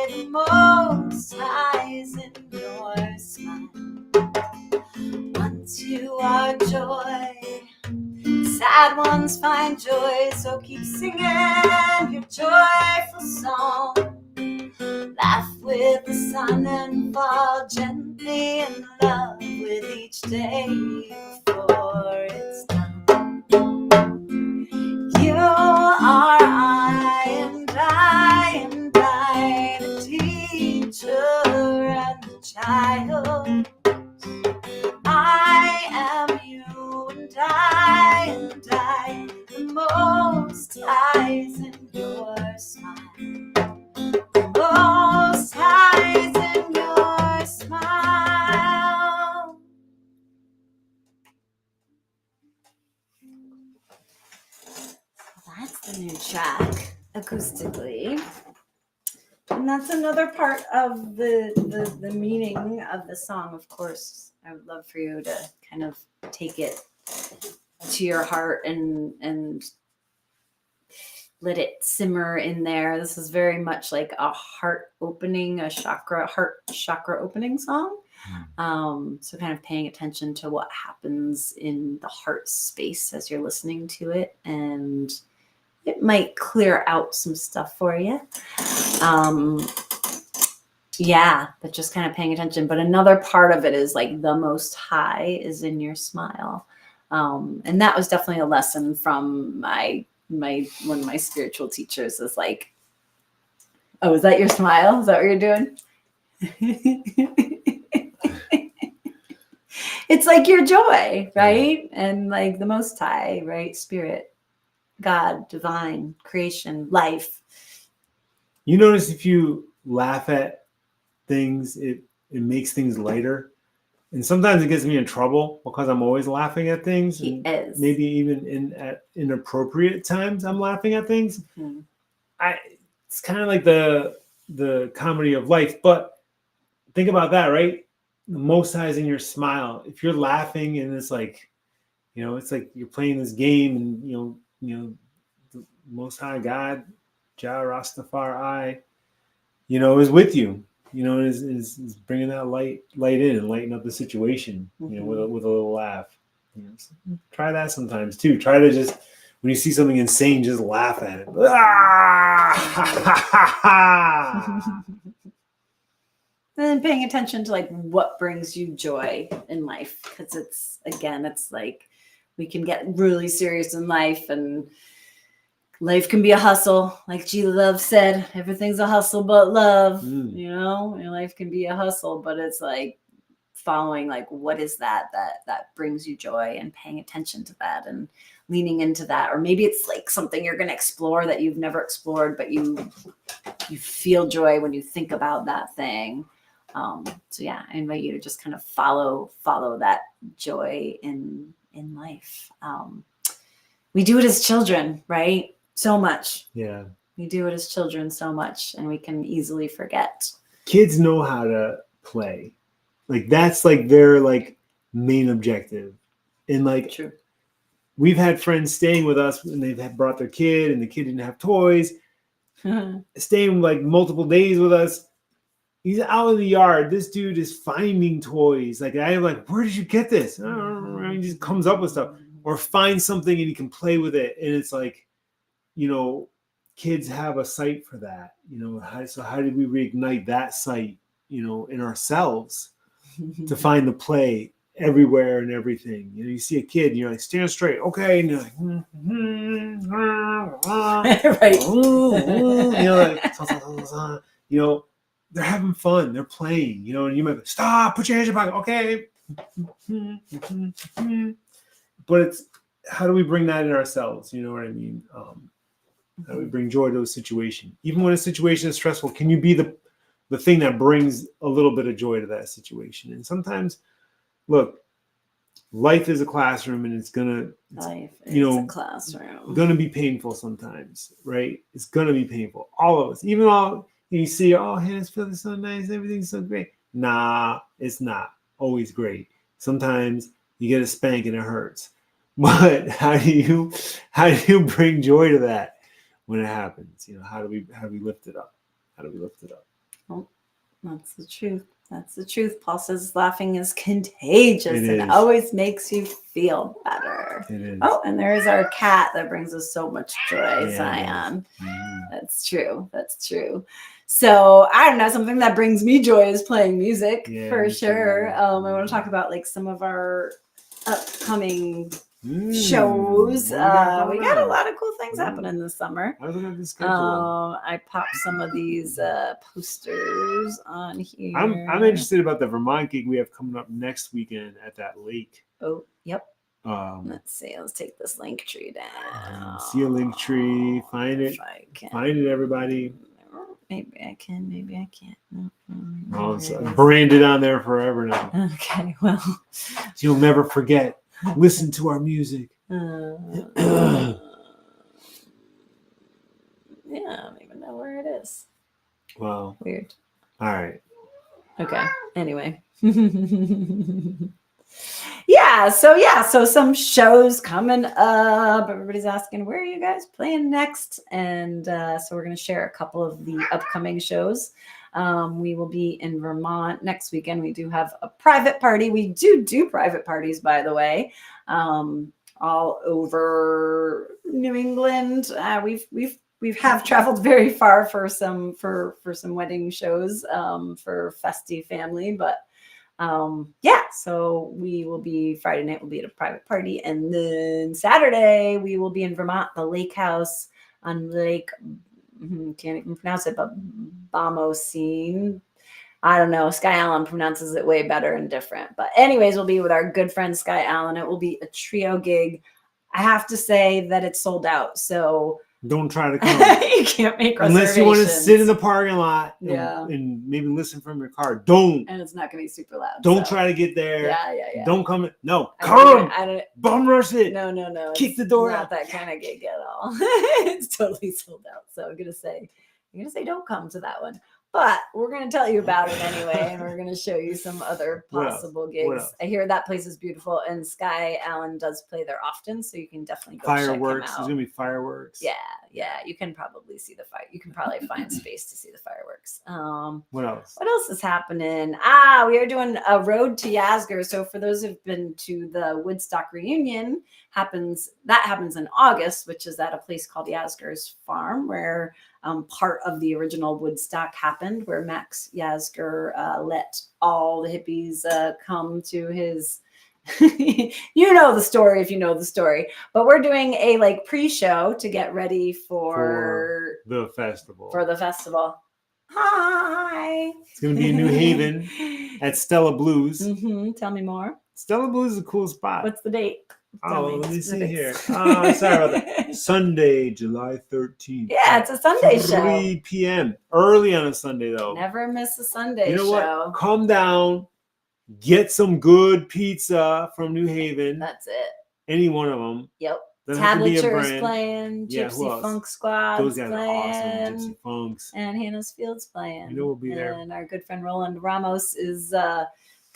the Most High is in your smile. Once you are joy, sad ones find joy, so keep singing your joyful song. Laugh with the sun and fall gently in love with each day before it's done. You are I, and I, the teacher and the child. I am you, and I, the Most High is in your smile. The Most High is in your smile. That's the new track, acoustically. And that's another part of the meaning of the song, of course. I would love for you to kind of take it to your heart and let it simmer in there. This is very much like a heart opening, heart chakra opening song. So kind of paying attention to what happens in the heart space as you're listening to it, and it might clear out some stuff for you. Yeah, but just kind of paying attention. But another part of it is like the Most High is in your smile. And that was definitely a lesson from one of my spiritual teachers is like, oh, is that your smile? Is that what you're doing? It's like your joy, right? And like the Most High, right? Spirit, God, divine, creation, life. You notice if you laugh at things, it makes things lighter. And sometimes it gets me in trouble because I'm always laughing at things. He is. Maybe even at inappropriate times I'm laughing at things. Mm-hmm. It's kind of like the comedy of life. But think about that, right? The Most High is in your smile. If you're laughing and it's like, it's like you're playing this game and, the Most High God, Jah Rastafari, is with you. Is bringing that light in and lighten up the situation, with a little laugh. So try that sometimes too. Try to just, when you see something insane, just laugh at it. And then paying attention to like what brings you joy in life, because it's like we can get really serious in life, and life can be a hustle. Like G Love said, everything's a hustle but love. Your life can be a hustle, but it's like following like what is that brings you joy, and paying attention to that and leaning into that. Or maybe it's like something you're going to explore that you've never explored, but you feel joy when you think about that thing. So yeah, I invite you to just kind of follow that joy in life. We do it as children, right? So much. Yeah. We do it as children so much, and we can easily forget. Kids know how to play. Like that's like their like main objective. And like, True. we've had friends staying with us and they've brought their kid and the kid didn't have toys, staying like multiple days with us. He's out in the yard. This dude is finding toys. Like, I'm like, where did you get this? I don't know. He just comes up with stuff or finds something and he can play with it. And it's like, you know, kids have a sight for that. You know, so how did we reignite that sight, you know, in ourselves to find the play everywhere and everything? You know, you see a kid and you're like, stand straight. Okay. And you're like, right. You know, like, you know, they're having fun. They're playing, you know, and you might be, stop, put your hands in your pocket. Okay. But it's, how do we bring that in ourselves? You know what I mean? How do we bring joy to a situation? Even when a situation is stressful, can you be the thing that brings a little bit of joy to that situation? And sometimes, look, life is a classroom and it's a classroom. Gonna be painful sometimes, right? It's gonna be painful. All of us, even all you see, oh, HannaH's feeling so nice, everything's so great. Nah, it's not always great. Sometimes you get a spank and it hurts. But how do you bring joy to that when it happens? You know, how do we lift it up? How do we lift it up? Well, that's the truth. That's the truth. Paul says laughing is contagious and it always makes you feel better. It is. Oh, and there is our cat that brings us so much joy, Zion. Mm-hmm. That's true. That's true. So I don't know, something that brings me joy is playing music for sure. I want to talk about like some of our upcoming shows. We got a lot of cool things happening this summer. I was looking at the schedule. I popped some of these posters on here. I'm interested about the Vermont gig we have coming up next weekend at that lake. Oh, yep. Let's see. Let's take this link tree down. See a link tree. Find it. Find it, everybody. Maybe I can. Maybe I can't. Oh, it's branded on there forever now. Okay. Well, you'll never forget. Listen to our music. Yeah, I don't even know where it is. Wow. Weird. All right. Okay. Anyway. So some shows coming up. Everybody's asking, where are you guys playing next? And so we're going to share a couple of the upcoming shows. We will be in Vermont next weekend. We do have a private party. We do private parties, by the way, all over New England. We have traveled very far for some wedding shows for Festy family, but so we will be Friday night. We'll be at a private party, and then Saturday we will be in Vermont, the Lake House on Lake. Can't even pronounce it, but Bomoseen. I don't know. Sky Allen pronounces it way better and different. But anyways, we'll be with our good friend Sky Allen. It will be a trio gig. I have to say that it's sold out. So don't try to come. You can't make reservations. Unless you want to sit in the parking lot and maybe listen from your car. Don't. And it's not going to be super loud. Don't try to get there. Yeah. Don't come. No. Come. Bum rush it. No. Kick the door out. Not that kind of gig at all. It's totally sold out. So I'm going to say don't come to that one. But we're going to tell you about it anyway, and we're going to show you some other possible gigs. I hear that place is beautiful, and Sky Allen does play there often, so you can definitely go fireworks. Check him out. There's going to be fireworks. Yeah. You can probably see the fire. You can probably find space to see the fireworks. What else? What else is happening? We are doing a road to Yasgur. So for those who've been to the Woodstock reunion, happens in August, which is at a place called Yasgur's Farm, where part of the original Woodstock happened, where Max Yasgur let all the hippies come to his you know the story if you know the story, but we're doing a pre-show to get ready for the festival. Hi. It's going to be in New Haven at Stella Blues. Tell me more. Stella Blues is a cool spot. What's the date? Let me see here. Sorry about that. Sunday, July 13th. Yeah, it's a Sunday show. 3 p.m. Early on a Sunday, though. Never miss a Sunday show. You know what? Calm down. Get some good pizza from New Haven. That's it. Any one of them. Yep. Tablature playing. Gypsy Funk Squad. Those guys are awesome. Gypsy Funks. And HannaH's Field's playing. You know we'll be there. And our good friend Roland Ramos is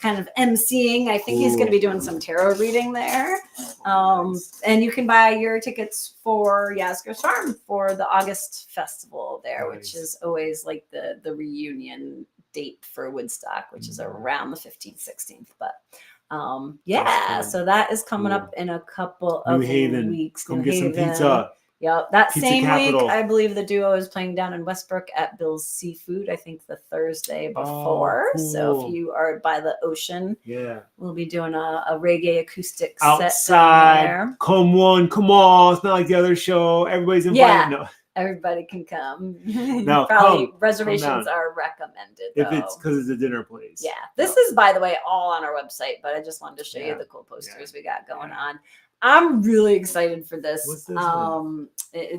kind of emceeing. I think he's going to be doing some tarot reading there. And you can buy your tickets for Yasgur's Farm for the August festival there, which is always like the reunion date for Woodstock, which is around the 15th, 16th. But so that is coming up in a couple of weeks. Come get some pizza. Yep. That Pizza same capital. week, I believe the duo is playing down in Westbrook at Bill's Seafood, I think the Thursday before. Cool. So if you are by the ocean, we'll be doing a reggae acoustic outside. set down there. Come on. It's not like the other show. Everybody's invited. Yeah. No. Everybody can come. No, probably reservations are recommended. Though. If it's because it's a dinner place. Yeah. This is, by the way, all on our website, but I just wanted to show you the cool posters we got going on. I'm really excited for this. What's this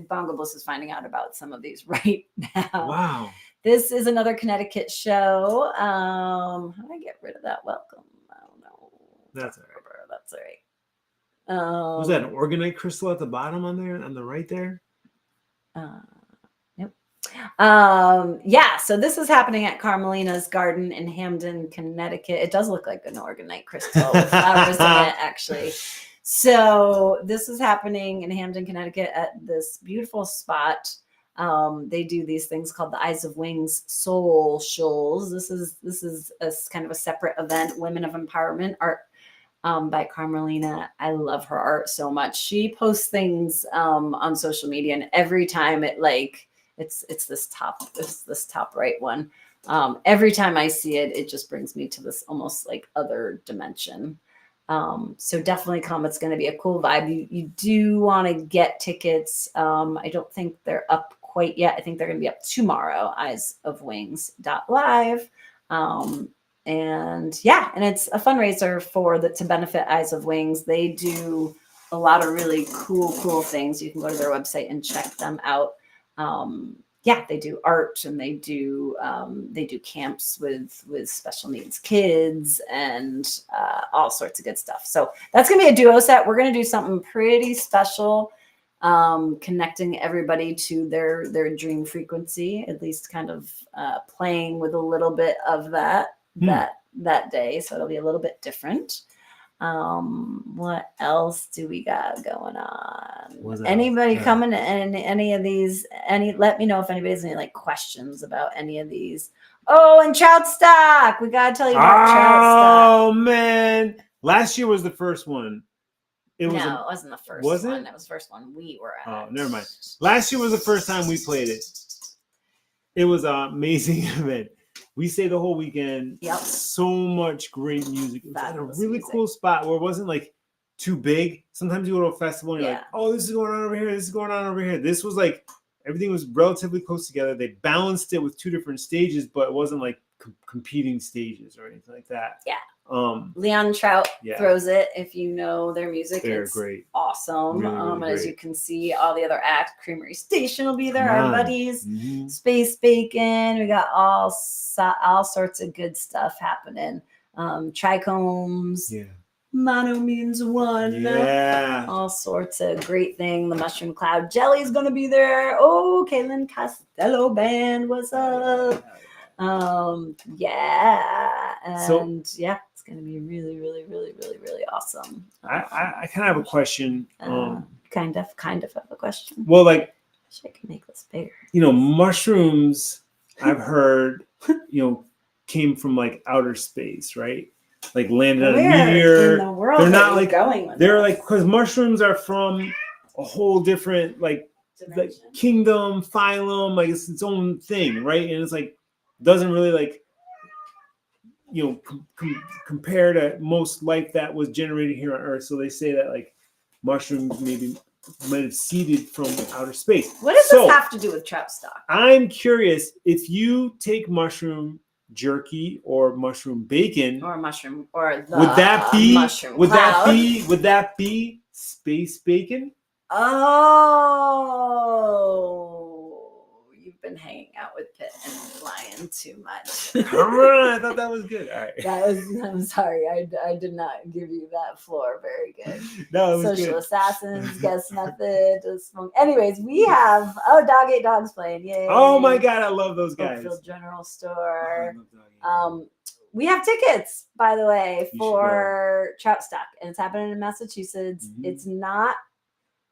Bongo Bliss is finding out about some of these right now. Wow. This is another Connecticut show. How do I get rid of that welcome? I don't know. That's all right. That's all right. Was that an organite crystal at the bottom on there, on the right there? Yep. So this is happening at Carmelina's Garden in Hamden, Connecticut. It does look like an organite crystal with flowers in it, actually. So this is happening in Hamden, Connecticut at this beautiful spot. They do these things called the Eyes of Wings Soul Shoals. This is a kind of a separate event, Women of Empowerment art by Carmelina. I love her art so much. She posts things on social media, and every time it's this top right one. Every time I see it, it just brings me to this almost like other dimension. So definitely come. It's going to be a cool vibe. You do want to get tickets. I don't think they're up quite yet. I think they're going to be up tomorrow. eyesofwings.live. And it's a fundraiser to benefit Eyes of Wings. They do a lot of really cool things. You can go to their website and check them out. They do art, and they do camps with special needs kids and all sorts of good stuff. So that's gonna be a duo set. We're gonna do something pretty special, connecting everybody to their dream frequency, at least kind of playing with a little bit of that day. So it'll be a little bit different. What else do we got going on? Anybody coming to any of these? Let me know if anybody has any questions about any of these. Oh, and Trout Stock. We gotta tell you about Trout Stock. Oh man. Last year was the first one. It wasn't the first one. It was the first one we were at. Oh, never mind. Last year was the first time we played it. It was an amazing event. We stayed the whole weekend. Yep. So much great music. It was at a really cool spot where it wasn't too big. Sometimes you go to a festival and you're like, oh, this is going on over here. This is going on over here. This was everything was relatively close together. They balanced it with two different stages, but it wasn't competing stages or anything like that. Yeah. Leon Trout throws it. If you know their music, they're it's great. Awesome. Really as great. you can see, all the other acts, Creamery Station will be there. Our buddies, Space Bacon. We got all sorts of good stuff happening. Trichomes. Yeah. Mono means one. Yeah. All sorts of great thing. The Mushroom Cloud Jelly is going to be there. Oh, Kaylin Costello Band, what's up? It's going to be really, really, really, really, really awesome. I kind of have a question. Kind of have a question. Well, I wish I could make this bigger. Mushrooms, I've heard, came from outer space, right? Landed on a meteor. In the world they're not going with they're because mushrooms are from a whole different kingdom, phylum, it's its own thing, right? And it's doesn't really compare to most life that was generated here on Earth. So they say that mushrooms maybe might have seeded from outer space. What does this have to do with Trout Stock? I'm curious if you take mushroom jerky or mushroom bacon or mushroom or the would that be mushroom would cloud? that be space bacon? Oh, you've been hanging out with Pitt and Lion too much. Come on, I thought that was good. All right. I'm sorry, I did not give you that floor. Very good. No, it was Social good. Assassins, Guess Method, Anyways, we have Dog Ate Dogs playing. Yay. Oh my God, I love those guys. Oakfield General Store. Oh, we have tickets, by the way, You should for Trout Stock, and it's happening in Massachusetts. It's not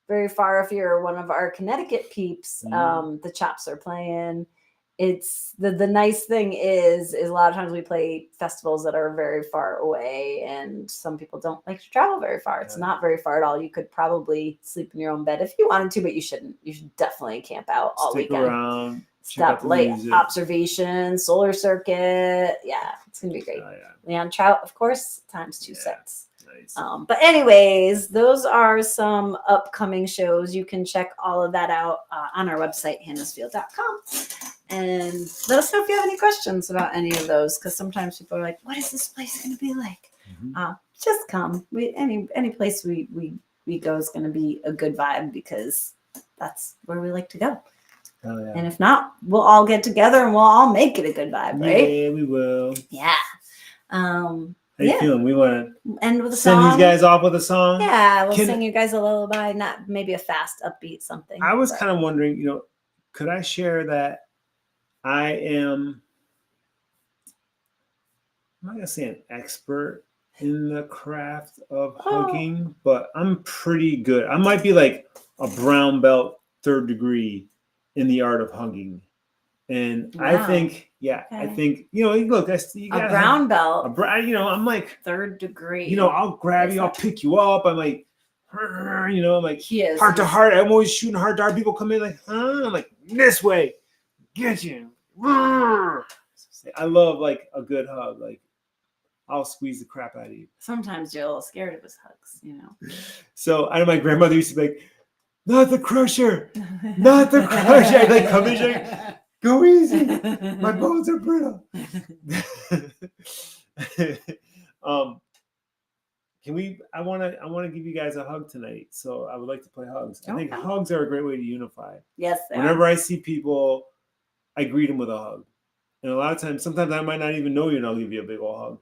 very far if you're one of our Connecticut peeps. The Chops are playing. It's the nice thing is a lot of times we play festivals that are very far away, and some people don't like to travel very far. It's not very far at all. You could probably sleep in your own bed if you wanted to, but you shouldn't. You should definitely camp out all Stick weekend. around. Stop light observation, solar circuit. Yeah, it's gonna be great. Oh, yeah. Leon Trout, of course, times 2 sets. Nice. But anyways, those are some upcoming shows. You can check all of that out on our website, hannahsfield.com. And let us know if you have any questions about any of those, because sometimes people are like, what is this place going to be like? Just come. Any place we go is going to be a good vibe, because that's where we like to go. Oh, yeah. And if not, we'll all get together and we'll all make it a good vibe, right? Yeah, we will. Yeah. How you feeling? We want to end with a send song. these guys off with a song? Yeah, we'll sing you guys a lullaby, not maybe a fast, upbeat something. I was kind of wondering, could I share that I'm not going to say an expert in the craft of hugging, but I'm pretty good. I might be like a brown belt, 3rd degree in the art of hugging. And wow. I think, I think, look, you got a brown belt. I'm like 3rd degree. I'll grab you, I'll pick you up. I'm like, I'm like he heart to heart. I'm always shooting heart to heart. People come in like, I'm like, this way, get you. I love like a good hug. Like, I'll squeeze the crap out of you. Sometimes you're a little scared of his hugs, So I know my grandmother used to be like, not the crusher, not the crusher. I'd like come in, she's like, go easy. My bones are brittle. I want to give you guys a hug tonight. So I would like to play hugs. I think hugs are a great way to unify. Yes. Whenever I see people, I greet them with a hug. And a lot of times, sometimes I might not even know you and I'll give you a big old hug.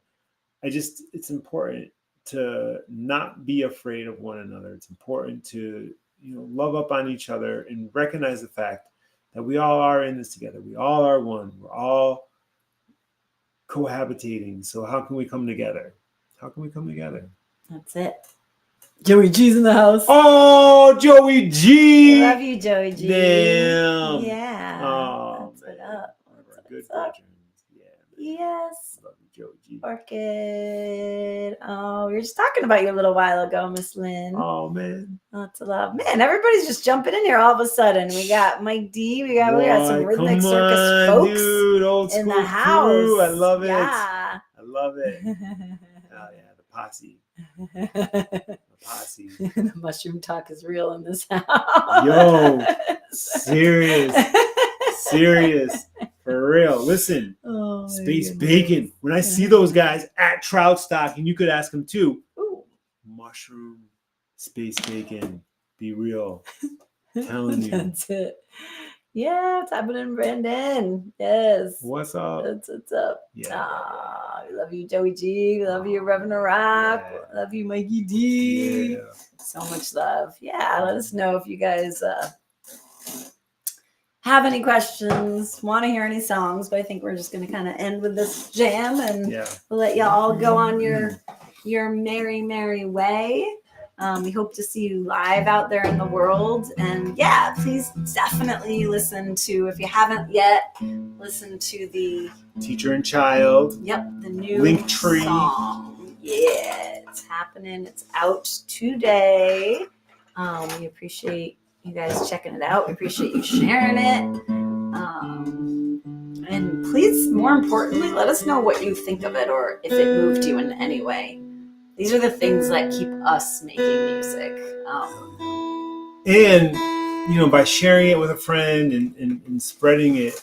It's important to not be afraid of one another. It's important to, love up on each other and recognize the fact that we all are in this together. We all are one. We're all cohabitating. So how can we come together? How can we come together? That's it. Joey G's in the house. Oh, Joey G. I love you, Joey G. Damn. Yeah. Oh, that's what up. Good patrons. Yeah. Yes. Love you, Joey G. Orchid. Oh, we were just talking about you a little while ago, Miss Lynn. Oh, man. Lots of love. Man, everybody's just jumping in here all of a sudden. We got Mike D. We got some Rhythmic Circus folks, dude. Old in school the house. Crew. I love it. Yeah. I love it. Oh, yeah. The posse. The posse. The mushroom talk is real in this house. Yo, serious. For real. Listen, Space Bacon. When I see those guys at Trout Stock, and you could ask them too. Ooh. Mushroom, Space Bacon. Be real. Telling you. That's it. Yeah, what's happening, Brandon? Yes. What's up? What's up? Yeah. We love you, Joey G. We love you, Reverend Rock. Yeah. Love you, Mikey D. Yeah. So much love. Yeah, let us know if you guys have any questions, want to hear any songs, but I think we're just going to kind of end with this jam, and we'll let y'all all go on your merry, merry way. We hope to see you live out there in the world. And yeah, please definitely listen to, if you haven't yet, listen to the Teacher and Child. Yep, the new Linktree song. Yeah, it's happening. It's out today. We appreciate you guys checking it out. We appreciate you sharing it. And please, more importantly, let us know what you think of it, or if it moved you in any way. These are the things that keep us making music. And, by sharing it with a friend and spreading it,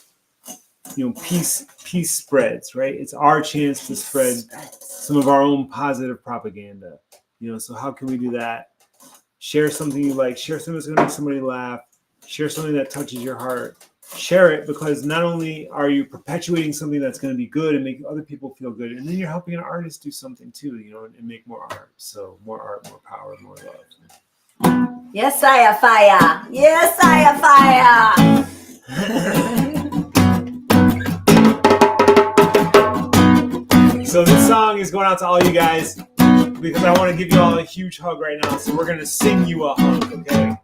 peace spreads, right? It's our chance to spread some of our own positive propaganda. So how can we do that? Share something you like. Share something that's going to make somebody laugh. Share something that touches your heart. Share it, because not only are you perpetuating something that's going to be good and make other people feel good, and then you're helping an artist do something too, and make more art. So more art, more power, more love. Yes, I have fire. Yes, I have fire. So this song is going out to all you guys because I want to give you all a huge hug right now. So we're going to sing you a hug, okay?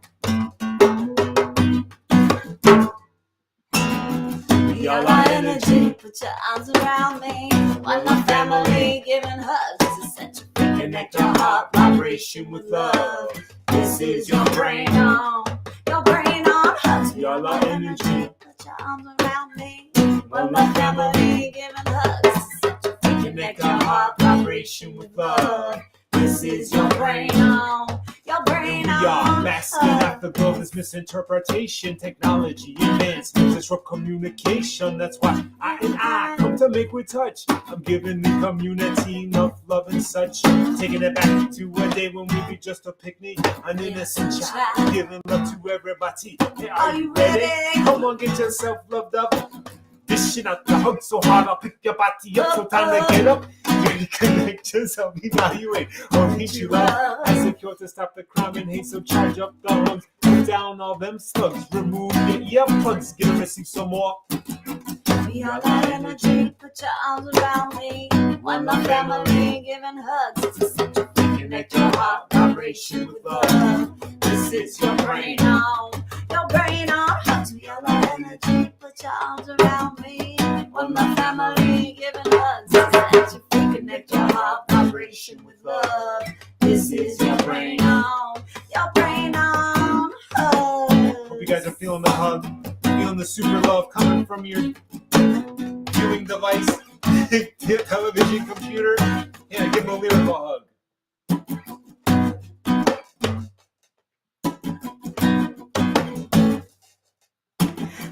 Y'all are energy, put your arms around me. One love family, giving hugs. It's essential. Connect your heart vibration with love. This is your brain on, hugs. Y'all are energy. Put your arms around me. One love family, giving hugs. It's essential. Connect your heart vibration with love. This is your brain on, We are masking afterglow, this misinterpretation. Technology advancements disrupt communication. That's why I come to make we touch. I'm giving the community enough love and such. Taking it back to a day when we be just a picnic, an innocent child, giving love to everybody. Hey, are you ready? Come on, get yourself loved up. Dishing out the hug so hard, I'll pick your body up. So time to get up. Reconnect yourself, evaluate, or hate you love. I secure to stop the crime and hate, so charge up the hugs. Put down all them slugs, remove your earplugs, get to receive some more. We all got energy, put your arms around me. One love family, giving hugs. It's essential. Connect your heart vibration with love. This is your brain on, hugs. We all got energy, put your arms around me. One love family, giving hugs. It's essential. Connect your heart vibration with love. This is your brain on, hugs. Hope you guys are feeling the hug, feeling the super love coming from your viewing device, television, computer. Yeah, give them a lyrical hug.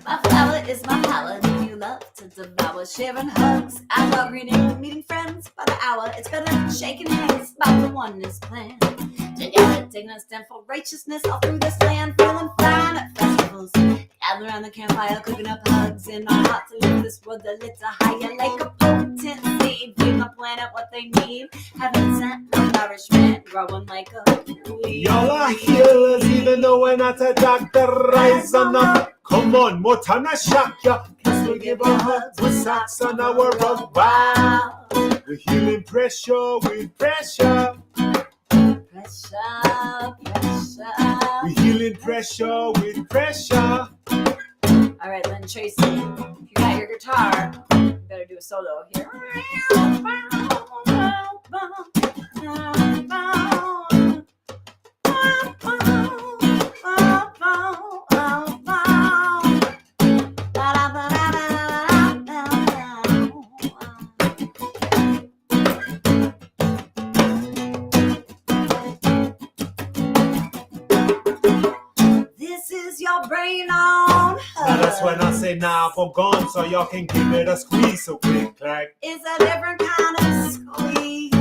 My flower is my power, that you love to devour. Sharing hugs, I love reading, meeting friends by the hour. It's better than shaking hands about the oneness plan. Together, taking a stand for righteousness all through this land. Feeling fine at festivals, gather around the campfire, cooking up hugs in our hearts to live this world a little higher. Like a potent seed, give the planet what they need. Heaven sent no nourishment, growing like a weed. Y'all are healers, even though we're not a doctor. Rise on up. Come on, more time to shock ya. Cause we give a hug with socks on our rug. Wow. We're healing pressure with pressure. Pressure. We're healing pressure with pressure. All right, Lynn Tracy, if you got your guitar, you better do a solo here. This is your brain on. Now that's when I say now I'm gone, so y'all can give it a squeeze. So click clack. It's a different kind of squeeze.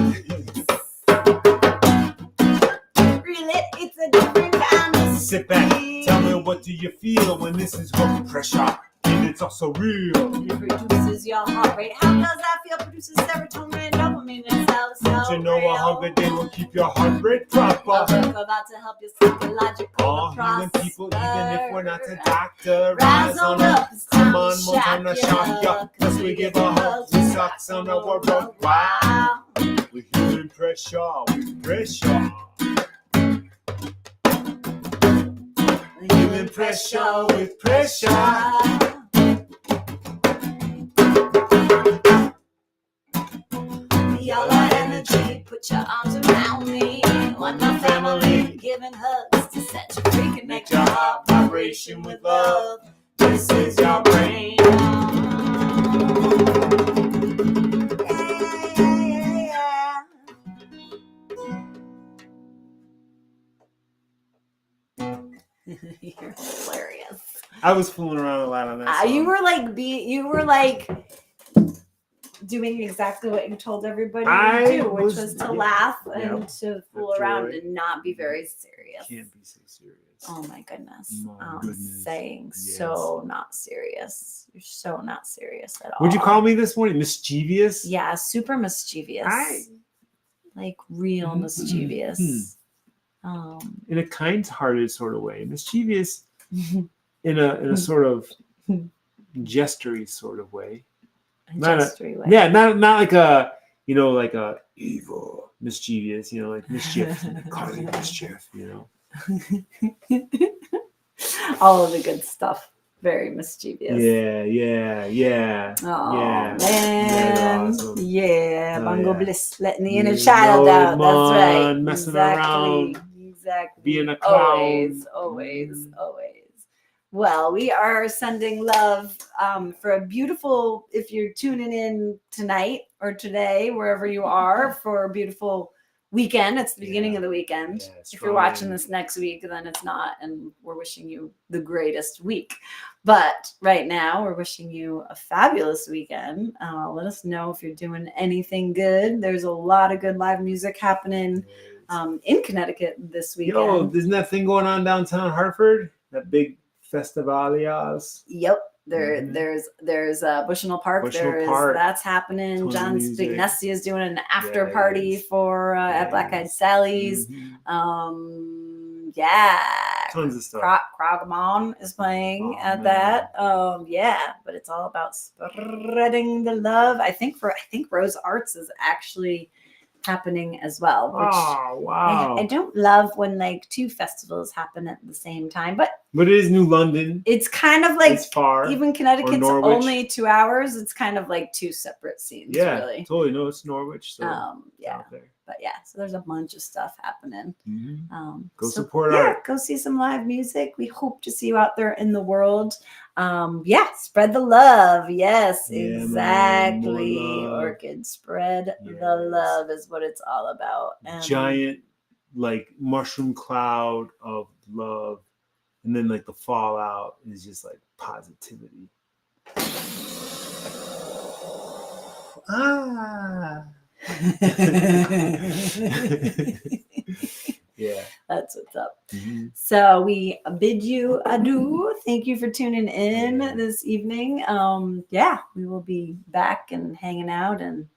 Really, it's a different kind of squeeze. Sit back, tell me what do you feel when this is hook pressure, and it's also real. It reduces your heart rate. How does that feel? Produces serotonin and dopamine and cells. Don't you know a hug a day will keep your heart rate proper? A book about to help your psychological Healing process. people, even if we're not a doctor. Rise on up, it's Come time on, to more time to shock ya. Cause we give a hug with socks on our rug. Wow. We're healing pressure with pressure. Healing pressure with pressure. Y'all are energy, put your arms around me. One love family, giving hugs to set you free. Connect your heart vibration with love. This is your brain. You're hilarious. I was fooling around a lot on that song. You were like doing exactly what you told everybody to do, which was to laugh and to fool around and not be very serious. Can't be so serious. Oh my goodness. My goodness. Saying Yes. so not serious. You're so not serious at all. What'd you call me this morning? Mischievous? Yeah, super mischievous. Like real mischievous. In a kind-hearted sort of way. Mischievous in a sort of gestury sort of way. Gestury way. Yeah, not like a you know, like evil, mischievous, you know, like mischief, causing mischief, you know. All of the good stuff. Very mischievous. Yeah. Oh Yeah. man. Awesome. Yeah. Hell Bongo yeah. Bliss. Letting the You inner child know it, out. That's right. man. Messing Exactly. around. Exactly. Being a Always, clown. always, always. Well, we are sending love for a beautiful, if you're tuning in tonight or today, wherever you are, for a beautiful weekend. It's the beginning of the weekend. Yeah, if you're watching this next week, then it's not. And we're wishing you the greatest week. But right now, we're wishing you a fabulous weekend. Let us know if you're doing anything good. There's a lot of good live music happening in Connecticut this weekend. Yo, isn't that thing going on downtown Hartford? That big Festivalias. Yep. There's Bushnell Park. That's happening. John Spignesi is doing an after party for at Black Eyed Sally's. Tons of stuff. Krogamon is playing at that. Yeah, but it's all about spreading the love. I think Rose Arts is actually happening as well. Which wow. I don't love when like two festivals happen at the same time, but it is New London. It's kind of like, it's far. Even Connecticut's only 2 hours. It's kind of like two separate scenes. Yeah, really. Totally. No, it's Norwich. So yeah, but yeah, so there's a bunch of stuff happening. Go support art. Go see some live music. We hope to see you out there in the world. Spread the love. Yes, exactly. Orchid, spread the love is what it's all about. Giant, like mushroom cloud of love, and then like the fallout is just like positivity. Yeah, that's what's up. So we bid you adieu. Thank you for tuning in this evening. We will be back and hanging out and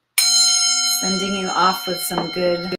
sending you off with some good